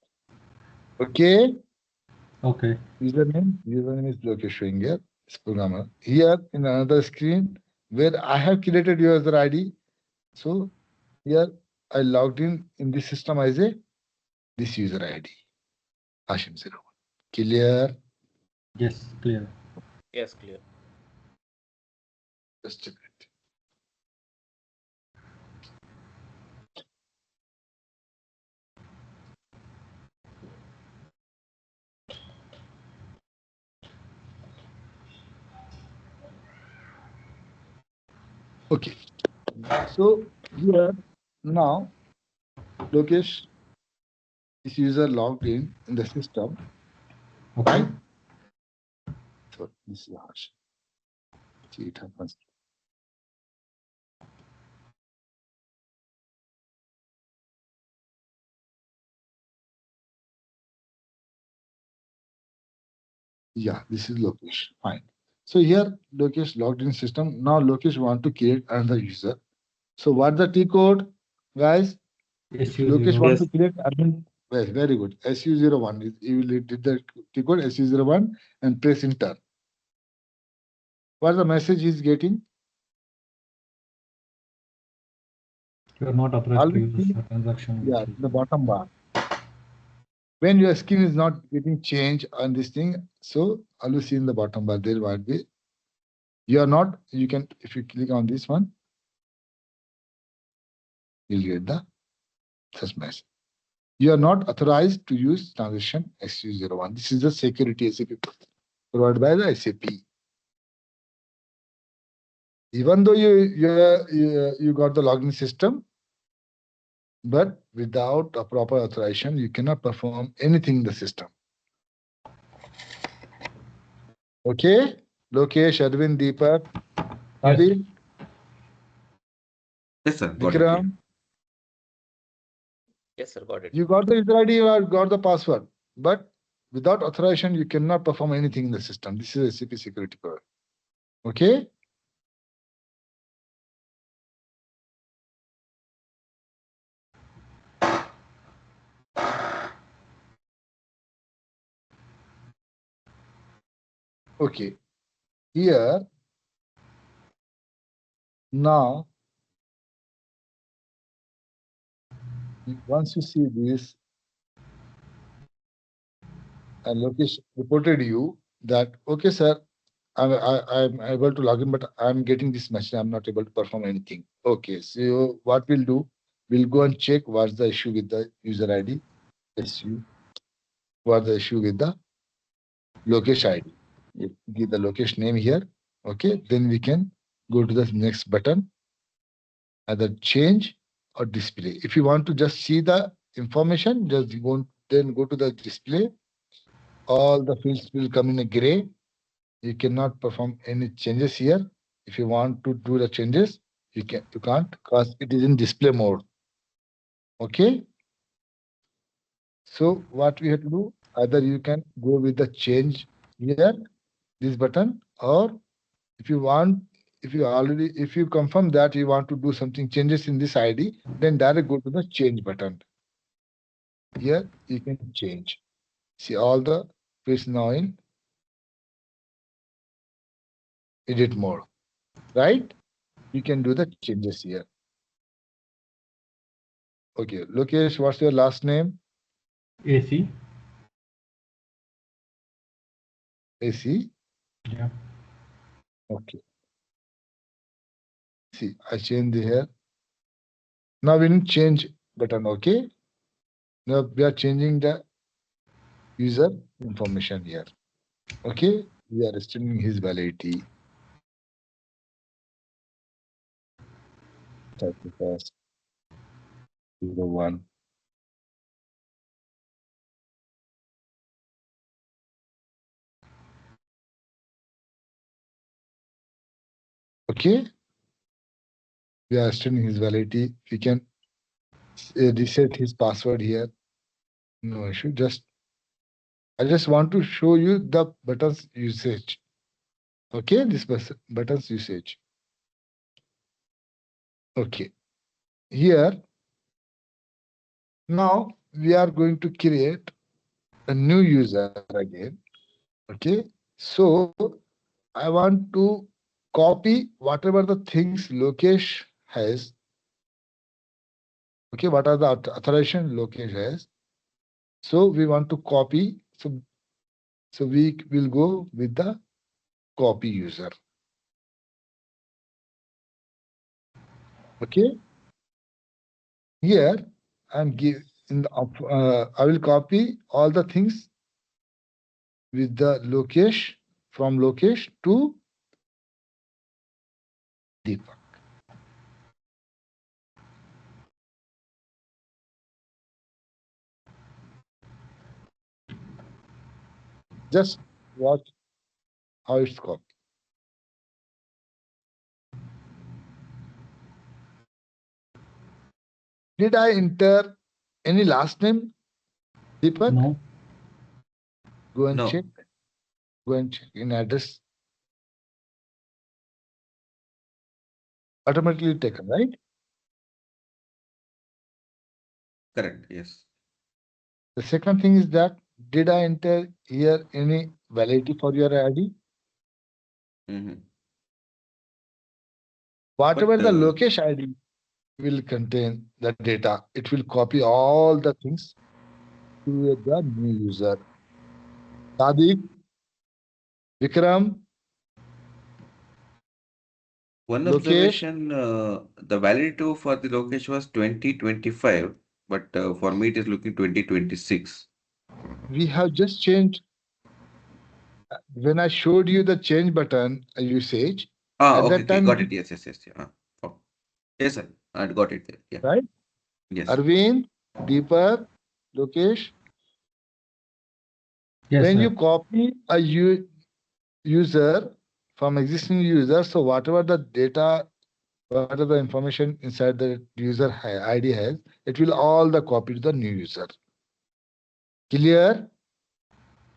Speaker 3: Okay.
Speaker 1: Okay.
Speaker 3: Username is Lokesh showing here. This programmer. Here in another screen where I have created user ID. So here I logged in this system as a this user ID. Hashim01. Clear?
Speaker 1: Yes. Clear.
Speaker 2: Yes, clear.
Speaker 3: Just a minute. Okay. So here now Lokesh is user logged in the system,
Speaker 1: Okay.
Speaker 3: right? So this is Hashim. See it happens. Yeah, this is Lokesh. Fine. So here Lokesh logged in system. Now Lokesh want to create another user. So what the T code, guys? If Lokesh
Speaker 1: SU0.
Speaker 3: want
Speaker 5: Yes.
Speaker 3: to create admin, well, very good. SU01 is you will did the T code SU01 and press enter. What the message is getting?
Speaker 1: You are not authorized to
Speaker 3: Always
Speaker 1: use
Speaker 3: see,
Speaker 1: a transaction
Speaker 3: yeah,
Speaker 1: which is.
Speaker 3: the bottom bar. When your skin is not getting changed on this thing, so always see in the bottom bar there might be. You are not. You can if you click on this one, you'll get the such message. You are not authorized to use transaction XU01. This is the security SAP provided by the SAP. Even though you got the login system, but without a proper authorization, you cannot perform anything in the system. Okay, Lokesh, Arvind, Deepak,
Speaker 1: Yes.
Speaker 3: Habib,
Speaker 7: Yes, sir. Got it.
Speaker 3: Vikram,
Speaker 2: Yes, sir, got it.
Speaker 3: you got the user ID or got the password, but without authorization, you cannot perform anything in the system. This is SAP security product. Okay. Okay. Here now, once you see this, and Lokesh reported you that okay, sir, I'm able to log in, but I'm getting this message. I'm not able to perform anything. Okay, so what we'll do, we'll go and check what's the issue with the user ID. SU, what's the issue with the location ID. You give the location name here. Okay, then we can go to the next button, either change or display. If you want to just see the information, just go then go to the display. All the fields will come in a gray. You cannot perform any changes here. If you want to do the changes, you can't because it is in display mode. Okay. So what we have to do, either you can go with the change here, this button, or if you want, if you confirm that you want to do something changes in this ID, then direct go to the change button. Here you can change. See all the fields now in edit mode, right? You can do the changes here. Okay, Lokesh, what's your last name?
Speaker 1: AC.
Speaker 3: AC.
Speaker 1: Yeah.
Speaker 3: Okay. See, I change the here. Now we need change button. Okay. Now we are changing the user information here. Okay. We are extending his validity. 31st, 01. Okay. We are extending his validity. We can reset his password here. No issue. I just want to show you the buttons usage. Okay, this buttons usage. Okay. Here, now we are going to create a new user again. Okay. So I want to copy whatever the things Lokesh has. Okay, what are the authorization Lokesh has? So we want to copy. So we will go with the copy user. Okay. Here I'm give in the I will copy all the things with the Lokesh from Lokesh to Deepak. Just watch how it's copied. Did I enter any last name, Deepak?
Speaker 1: No.
Speaker 3: Go and
Speaker 7: No.
Speaker 3: check. Go and check in address. Automatically taken, right?
Speaker 7: Correct. Yes.
Speaker 3: The second thing is that did I enter here any validity for your ID?
Speaker 7: Mhm.
Speaker 3: Whatever
Speaker 7: But
Speaker 3: the Lokesh ID will contain the data, it will copy all the things to the new user. Sadiq, Vikram,
Speaker 7: one
Speaker 3: Lokesh,
Speaker 7: observation, the validity for the location was 2025, but for me it is looking 2026.
Speaker 3: we have just changed. When I showed you the change button usage,
Speaker 7: Ah,
Speaker 3: at
Speaker 7: okay,
Speaker 3: that
Speaker 7: okay,
Speaker 3: time,
Speaker 7: got it. Yes, yes, yes. Yeah. Oh. Yes, sir. I got it there. Yeah.
Speaker 3: right?
Speaker 7: Yes.
Speaker 3: Arvind, Deepak, Lokesh,
Speaker 1: Yes,
Speaker 3: when you
Speaker 1: sir.
Speaker 3: copy a user from existing user, so whatever the data, whatever the information inside the user ID has, it will all the copy to the new user. Clear?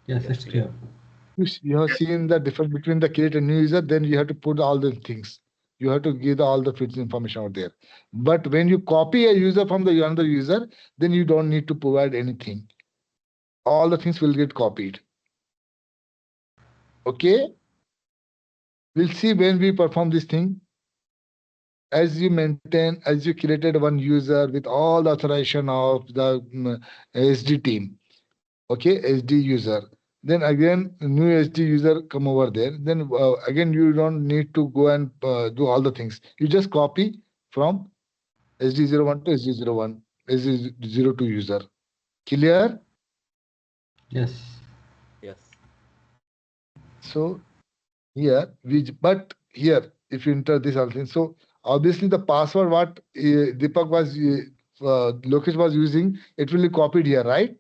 Speaker 1: Yes,
Speaker 2: Yes,
Speaker 1: it's
Speaker 2: clear.
Speaker 1: clear.
Speaker 3: You have seen the difference between the create a new user, then you have to put all the things. You have to give all the fields information out there. But when you copy a user from the another user, then you don't need to provide anything. All the things will get copied. Okay? We'll see when we perform this thing. As you created one user with all the authorization of the SD team. Okay, SD user. Then again, new SD user come over there. Then again, you don't need to go and do all the things. You just copy from SD01 to SD01, SD02 user. Clear?
Speaker 1: Yes.
Speaker 2: Yes.
Speaker 3: So but here, if you enter this all thing, so obviously the password what Deepak was, Lokesh was using, it will be copied here, right?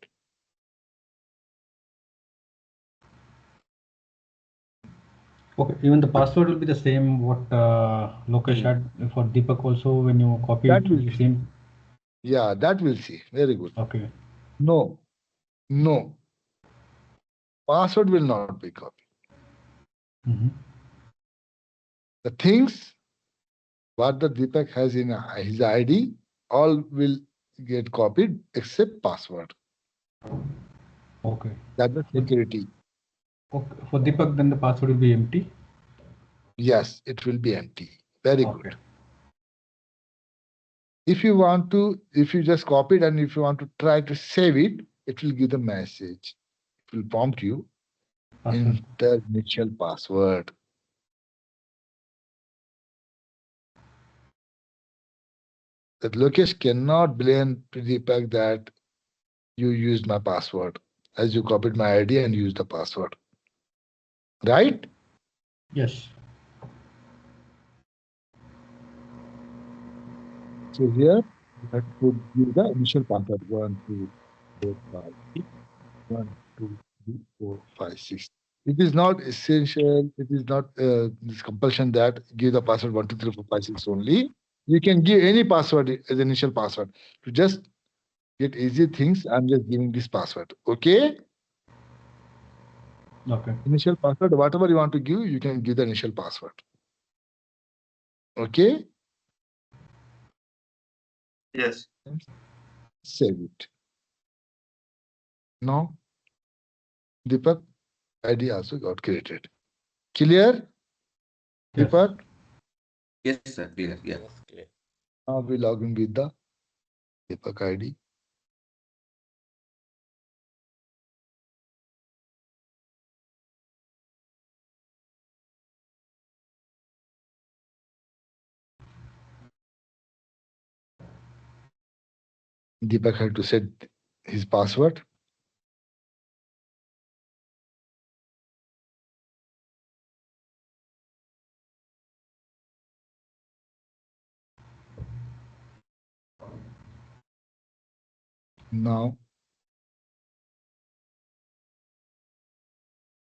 Speaker 1: Okay. Even the password will be the same what Lokesh had for Deepak also. When you copy,
Speaker 3: That
Speaker 1: it will
Speaker 3: will
Speaker 1: be
Speaker 3: see.
Speaker 1: same.
Speaker 3: Yeah, that will see. Very good.
Speaker 1: Okay.
Speaker 3: No, no. Password will not be copied.
Speaker 1: Mm-hmm.
Speaker 3: The things what the Deepak has in his ID, all will get copied except password.
Speaker 1: Okay.
Speaker 3: That's the
Speaker 1: For,
Speaker 3: security.
Speaker 1: okay. For Deepak, then the password will be empty.
Speaker 3: Yes, it will be empty. Very
Speaker 1: Okay.
Speaker 3: good. If you want to, if you just copy it and if you want to try to save it, it will give the message. It will prompt you,
Speaker 1: Password.
Speaker 3: enter initial password. That Lokesh cannot blame Deepak that you used my password, as you copied my ID and used the password. Right?
Speaker 1: Yes.
Speaker 3: So here you have to give the initial password 1, 2, 4, 5, 6. 1, 2, 3, 4, 5, 6. It is not essential. It is not this compulsion that give the password 1, 2, 3, 4, 5, 6 only. You can give any password as initial password. To just get easy things, I'm just giving this password. Okay?
Speaker 1: Okay.
Speaker 3: Initial password, whatever you want to give, you can give the initial password. Okay?
Speaker 5: Yes.
Speaker 3: Save it. Now, Deepak ID also got created. Clear?
Speaker 1: Yes.
Speaker 3: Deepak?
Speaker 7: Yes, sir. Clear. Yeah.
Speaker 2: Yes, clear.
Speaker 3: Now we log in with the Deepak ID. Deepak had to set his password. Now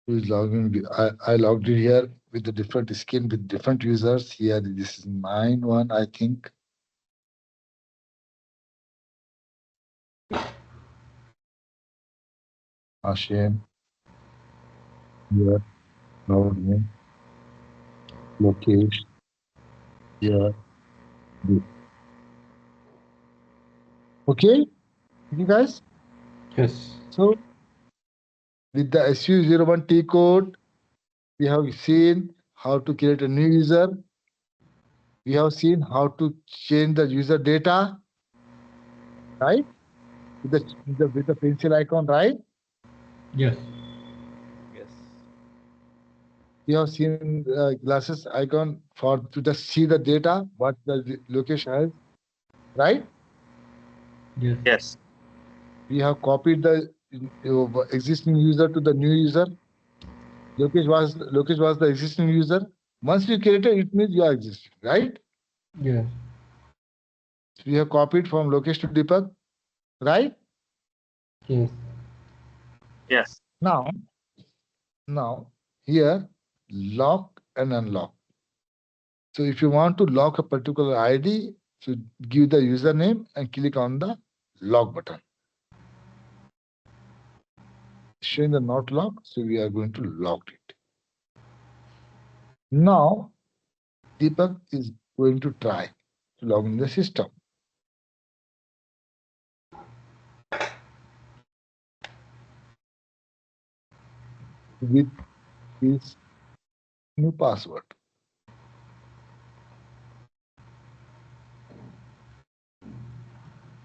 Speaker 3: who's logging? I logged in here with the different skin with different users. Here, this is mine one, I think. Hashem. Here, logged in. Location. Here. This. Okay, you guys.
Speaker 1: Yes.
Speaker 3: So with the SU01T code, we have seen how to create a new user. We have seen how to change the user data, right? With the pencil icon, right?
Speaker 1: Yes.
Speaker 2: Yes.
Speaker 3: We have seen glasses icon for to just see the data, what the location has, right?
Speaker 1: Yes.
Speaker 5: Yes.
Speaker 3: We have copied the existing user to the new user. Lokesh was the existing user. Once we created, it means you are existing, right?
Speaker 1: Yes.
Speaker 3: We have copied from Lokesh to Deepak, right?
Speaker 1: Yes.
Speaker 5: Yes.
Speaker 3: Now here lock and unlock. So if you want to lock a particular ID, so give the username and click on the lock button. Showing the not lock, so we are going to lock it. Now Deepak is going to try to log in the system with his new password.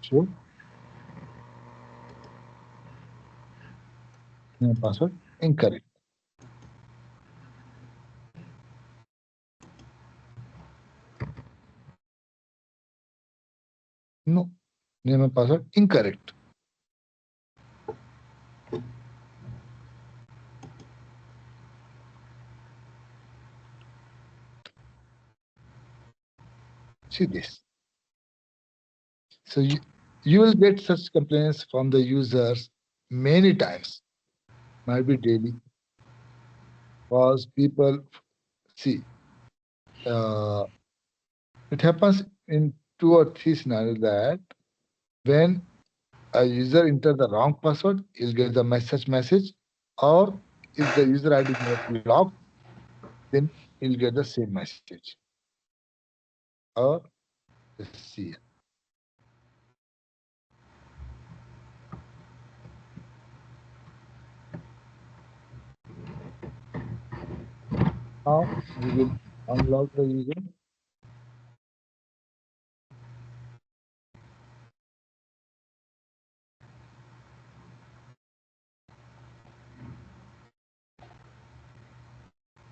Speaker 3: So new password incorrect. No, name and password incorrect. See this. So you will get such complaints from the users many times, might be daily, because people see uh, it happens in 2 or 3 scenarios that when a user enter the wrong password, he'll get the message, or if the user ID got locked, then he'll get the same message. Or let's see. Now we will unlock the user.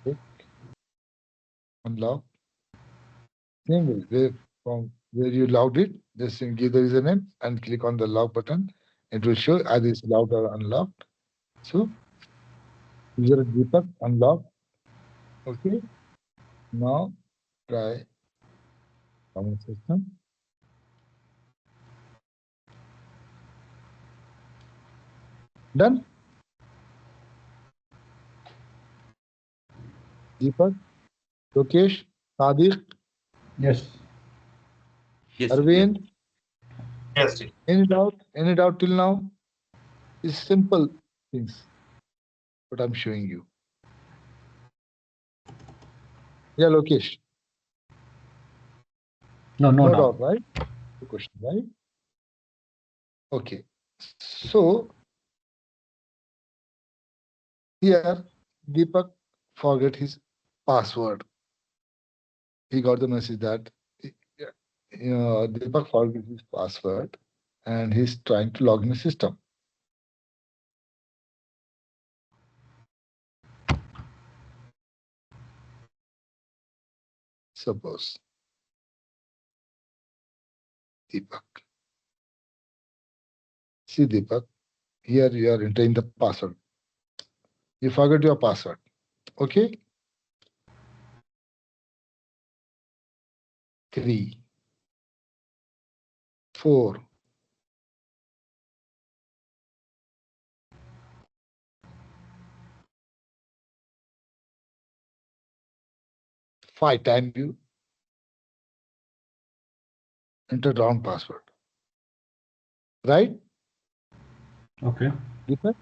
Speaker 3: Click unlock. Same way, where from where you logged it, just give the username and click on the lock button. It will show either it's locked or unlocked. So user Deepak unlock. Okay. Now try common system. Done. Deepak, Lokesh, Sadiq,
Speaker 1: Yes.
Speaker 7: Yes, sir. Yes.
Speaker 3: Arvind.
Speaker 5: Yes, teacher.
Speaker 3: Any doubt? Any doubt till now? It's simple things what I'm showing you. Yeah, Lokesh.
Speaker 1: No, no,
Speaker 3: No
Speaker 1: no.
Speaker 3: doubt, right? The question, right? Okay. So here, Deepak forget his password. He got the message that Deepak forget his password and he's trying to log in the system. Suppose Deepak. See Deepak, here you are entering the password. You forget your password. Okay? 3, 4, 5 times you entered wrong password. Right?
Speaker 1: Okay.
Speaker 3: Deepak?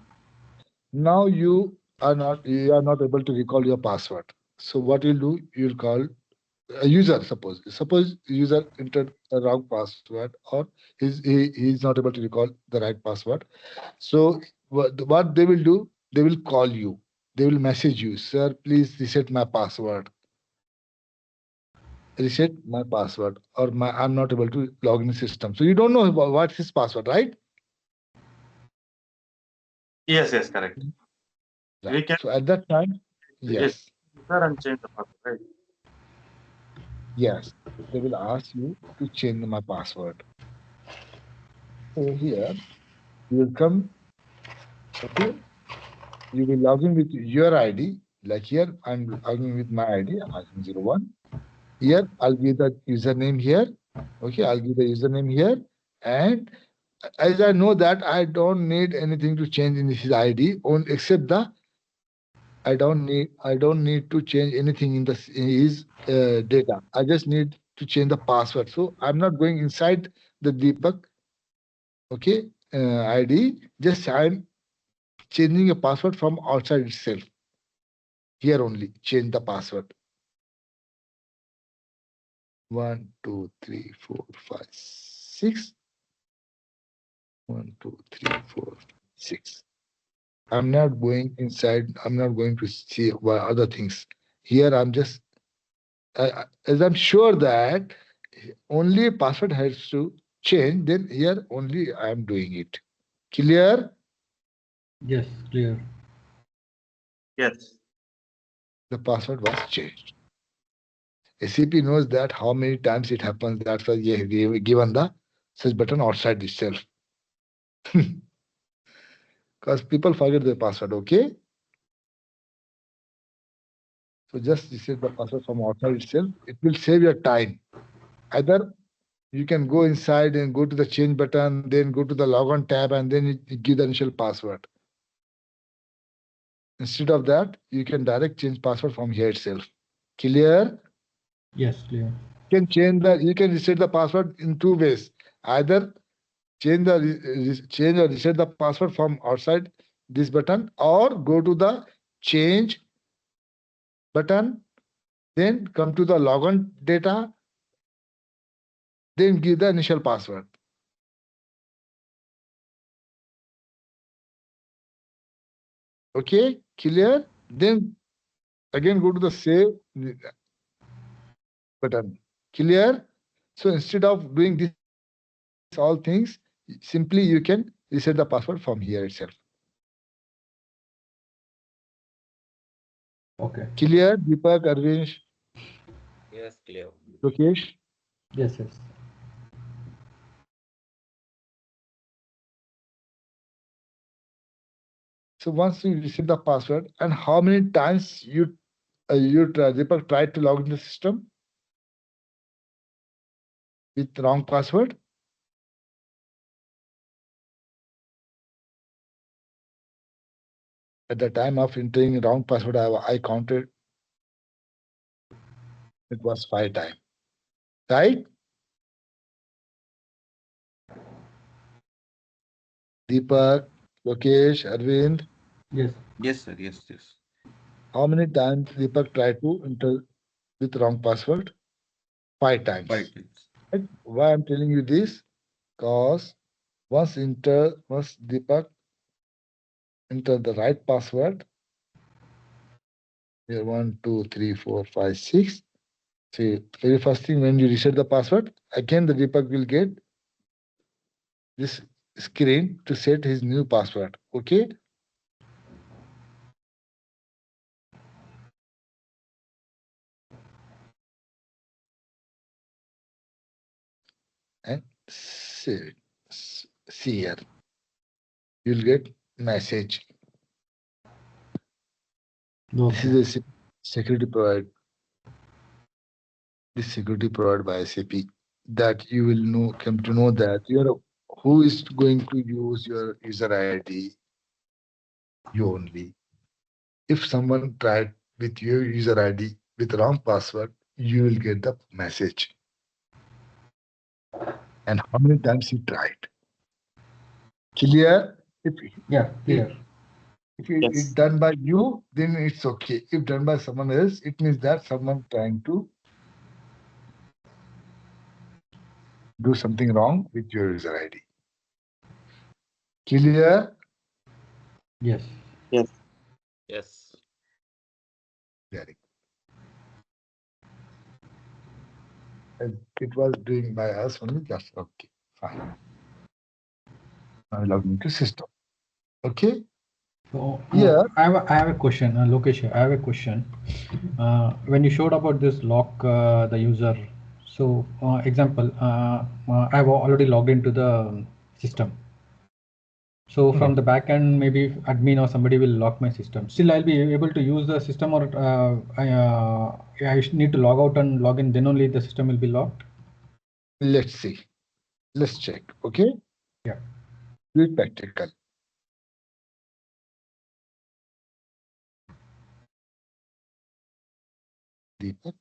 Speaker 3: Now you are not able to recall your password. So what you'll do, you'll call a user. Suppose user entered a wrong password or he's not able to recall the right password. So what they will do, they will call you. They will message you, sir, please reset my password. Reset my password or I'm not able to log in the system. So you don't know what's his password, right?
Speaker 5: Yes, yes, correct.
Speaker 3: Right.
Speaker 5: We can
Speaker 3: So at that time,
Speaker 5: yes,
Speaker 3: yes,
Speaker 5: sir, and change the password, right?
Speaker 3: yes, they will ask you to change my password. So here you will come, okay, you will log in with your ID. Like here, I'm logging with my ID, Azim01. Here, I'll give the username here. Okay, I'll give the username here. And as I know that I don't need anything to change in his ID, except the I don't need to change anything in his data. I just need to change the password. So I'm not going inside the Deepak, okay, ID. Just I'm changing a password from outside itself. Here only, change the password. 1, 2, 3, 4, 5, 6. 1, 2, 3, 4, 6. I'm not going inside. I'm not going to see what other things. Here, I'm just as I'm sure that only password has to change. Then here only I'm doing it. Clear?
Speaker 1: Yes, clear.
Speaker 5: Yes.
Speaker 3: The password was changed. SAP knows that how many times it happens. That's why we have given the search button outside itself. Because people forget their password. Okay. So just reset the password from outside itself. It will save your time. Either you can go inside and go to the change button, then go to the logon tab, and then you give the initial password. Instead of that, you can direct change password from here itself. Clear?
Speaker 1: Yes, clear.
Speaker 3: You can reset the password in 2 ways. Either change or reset the password from outside this button, or go to the change button, then come to the logon data, then give the initial password. Okay, clear? Then again go to the save button. Clear? So instead of doing this all things, simply you can reset the password from here itself.
Speaker 1: Okay.
Speaker 3: Clear, Deepak, Arvind,
Speaker 2: Yes, clear.
Speaker 3: Lokesh?
Speaker 1: Yes, yes.
Speaker 3: So once you receive the password, and how many times Deepak tried to log in the system with wrong password? At the time of entering wrong password, I counted it was 5 times, right? Deepak, Lokesh, Arvind,
Speaker 1: Yes.
Speaker 7: Yes, sir. Yes, yes.
Speaker 3: how many times Deepak tried to enter with wrong password? 5 times.
Speaker 7: 5 times.
Speaker 3: Right? Why I'm telling you this? Because once Deepak enter the right password, here 1, 2, 3, 4, 5, 6. See, very first thing when you reset the password, again the Deepak will get this screen to set his new password. Okay. And save it. See here. You'll get message. This
Speaker 1: Okay.
Speaker 3: is a security provided. This security provided by SAP that you will come to know that who is going to use your user ID. You only. If someone tried with your user ID with wrong password, you will get the message. And how many times he tried. Clear?
Speaker 1: Yeah, clear.
Speaker 3: If it's
Speaker 5: Yes.
Speaker 3: done by you, then it's okay. If done by someone else, it means that someone trying to do something wrong with your user ID. Clear?
Speaker 1: Yes.
Speaker 5: Yes. Yes.
Speaker 3: Very. And it was doing by us only. That's okay. Fine. Now log into system. Okay.
Speaker 1: So
Speaker 3: Here,
Speaker 1: I have a question, Lokesh. I have a question. When you showed about this lock the user, so example, I've already logged into the system. So from the back end, maybe admin or somebody will lock my system. Still, I'll be able to use the system, or I need to log out and log in. Then only the system will be locked.
Speaker 3: let's see. Let's check. Okay.
Speaker 1: Yeah.
Speaker 3: Do it practical. Deepak.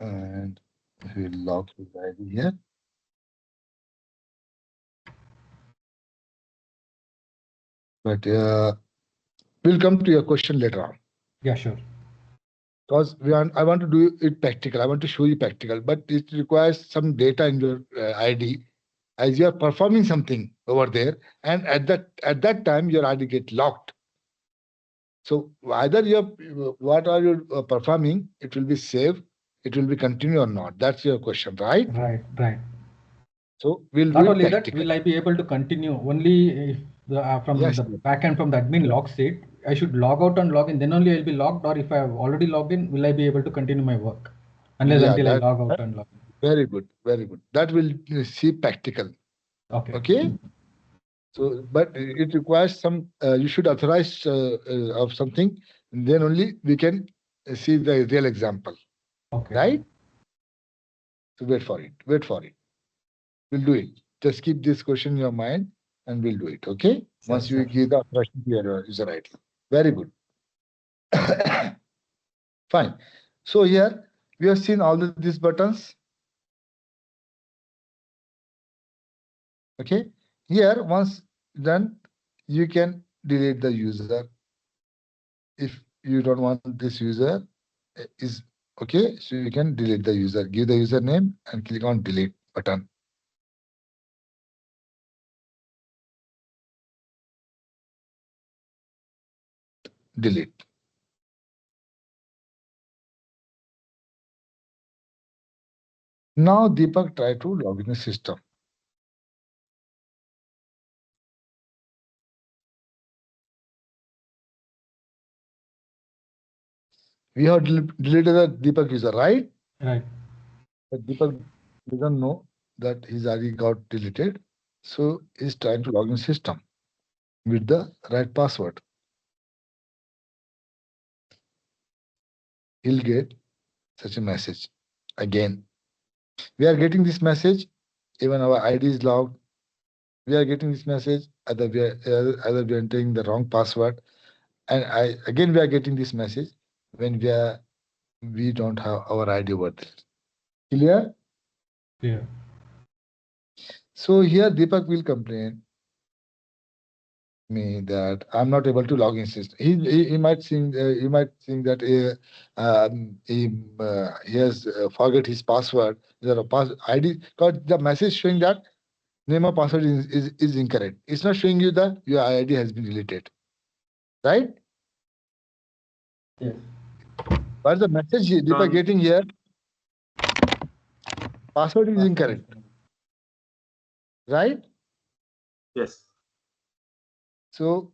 Speaker 3: And we'll log his ID here. But we'll come to your question later on.
Speaker 1: Yeah, sure.
Speaker 3: Because I want to do it practical. I want to show you practical, but it requires some data in your ID as you are performing something over there, and at that time your ID get locked. So either what are you performing, it will be saved, it will be continue or not. That's your question, right?
Speaker 1: Right, right.
Speaker 3: So we'll do
Speaker 1: Not
Speaker 3: it
Speaker 1: only that,
Speaker 3: practical.
Speaker 1: will I be able to continue only if from
Speaker 3: Yes,
Speaker 1: the
Speaker 3: yes.
Speaker 1: backend, from the admin locks it? I should log out and log in, then only I'll be logged. Or if I have already logged in, will I be able to continue my work unless
Speaker 3: Yeah,
Speaker 1: until I log out and log in?
Speaker 3: very good, very good. That will see practical.
Speaker 1: Okay.
Speaker 3: Okay. So, but it requires some. You should authorize of something, and then only we can see the real example,
Speaker 1: Okay.
Speaker 3: right? So wait for it. Wait for it. We'll do it. Just keep this question in your mind, and we'll do it. Okay?
Speaker 1: Sure,
Speaker 3: Once you
Speaker 1: sure.
Speaker 3: give the authorization to your user ID. Very good. Fine. So here we have seen all these buttons. Okay. Here, once done, you can delete the user. If you don't want this user, is okay. So you can delete the user. Give the username and click on delete button. Delete. Now Deepak try to log in the system. We have deleted the Deepak user, right?
Speaker 1: Right.
Speaker 3: But Deepak doesn't know that his ID got deleted. So he's trying to log in system with the right password. He'll get such a message again. We are getting this message, even our ID is logged. We are getting this message, either we are entering the wrong password. And again we are getting this message when we don't have our ID over there. Clear?
Speaker 1: Clear.
Speaker 3: So here Deepak will complain me that I'm not able to log in system. He might think that he has forget his password. The ID got the message showing that name or password is incorrect. It's not showing you that your ID has been deleted, right?
Speaker 1: Yes.
Speaker 3: But the message Deepak getting here, password is incorrect, right?
Speaker 5: Yes.
Speaker 3: So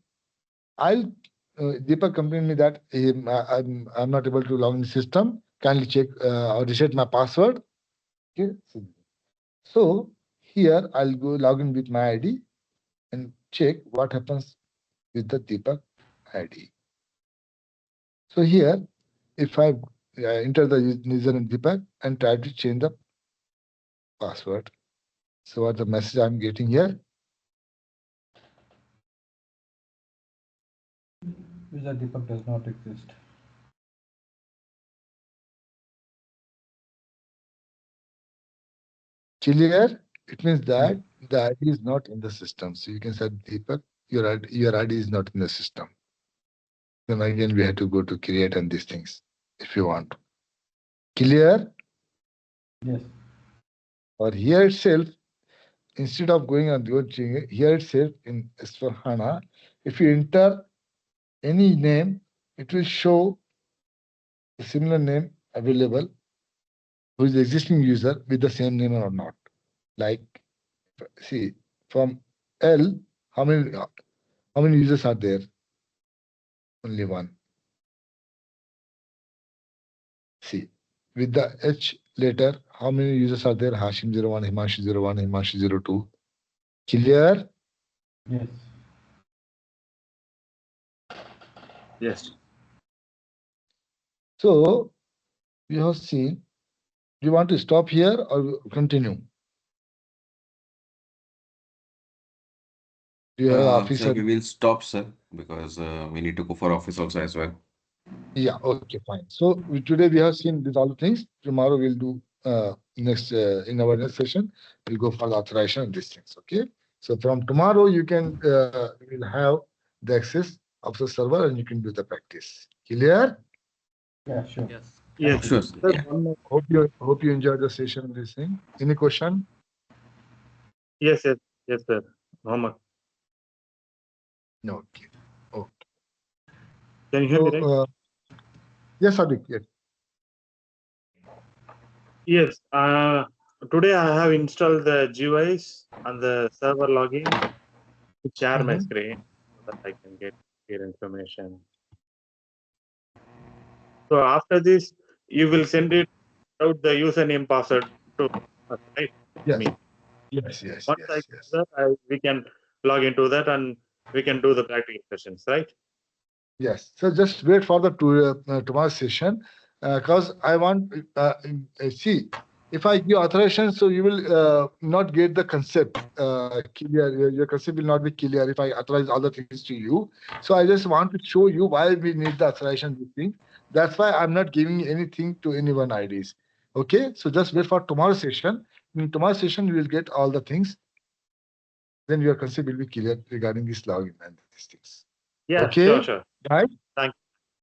Speaker 3: I'll Deepak complain me that I'm not able to log in the system. Kindly check or reset my password. Okay. So here I'll go log in with my ID and check what happens with the Deepak ID. So here, if I enter the username Deepak and try to change the password. So what the message I'm getting here?
Speaker 1: User Deepak does not exist.
Speaker 3: Clear? It means that the ID is not in the system. So you can say Deepak, your ID is not in the system. Then again, we have to go to create and these things if you want. Clear?
Speaker 1: Yes.
Speaker 3: Or here itself, instead of going on here itself in S/4HANA, if you enter any name, it will show a similar name available who is the existing user with the same name or not. Like, see, from L, how many users are there? Only one. See, with the H letter, how many users are there? Hashim 01, Himanshu 01, Himanshu 02. Clear?
Speaker 1: Yes.
Speaker 5: Yes.
Speaker 3: So, you have seen, do you want to stop here or continue? Do you have
Speaker 7: So
Speaker 3: officer?
Speaker 7: we will stop, sir, because we need to go for office also as well.
Speaker 3: Yeah, okay, fine. So today we have seen these all things. Tomorrow we'll do next in our next session. We'll go for the authorization and these things. Okay. So from tomorrow you can will have the access of the server and you can do the practice. Clear?
Speaker 1: Yeah, sure.
Speaker 5: Yes.
Speaker 1: Thank
Speaker 5: Yes.
Speaker 1: you.
Speaker 7: Sure, sir.
Speaker 3: Sir,
Speaker 7: Yeah.
Speaker 3: hope you enjoyed the session. This thing. Any question?
Speaker 5: Yes. Yes. Yes, sir. Mohammed.
Speaker 3: No. Okay. Okay.
Speaker 5: Can you hear me,
Speaker 3: So
Speaker 5: right?
Speaker 3: yes, Adik. Yes.
Speaker 5: Yes. Today I have installed the GUIs and the server login to share my
Speaker 3: Mhm.
Speaker 5: screen so that I can get your information. So after this, you will send it out the username password to us, right? I
Speaker 3: Yes.
Speaker 5: mean,
Speaker 3: Yes. Yes.
Speaker 5: once I
Speaker 3: Yes.
Speaker 5: get
Speaker 3: Yes.
Speaker 5: that, we can log into that and we can do the practical sessions, right?
Speaker 3: Yes. So just wait for the tomorrow's session, because I want see if I give authorization, so you will not get the concept clear. Your concept will not be clear if I authorize all the things to you. So I just want to show you why we need the authorization. This thing. That's why I'm not giving anything to anyone IDs. Okay. So just wait for tomorrow's session. In tomorrow's session, you will get all the things. Then your concept will be clear regarding this login and these things.
Speaker 5: Yeah, sure,
Speaker 3: Okay.
Speaker 5: sure.
Speaker 3: Right.
Speaker 5: Thank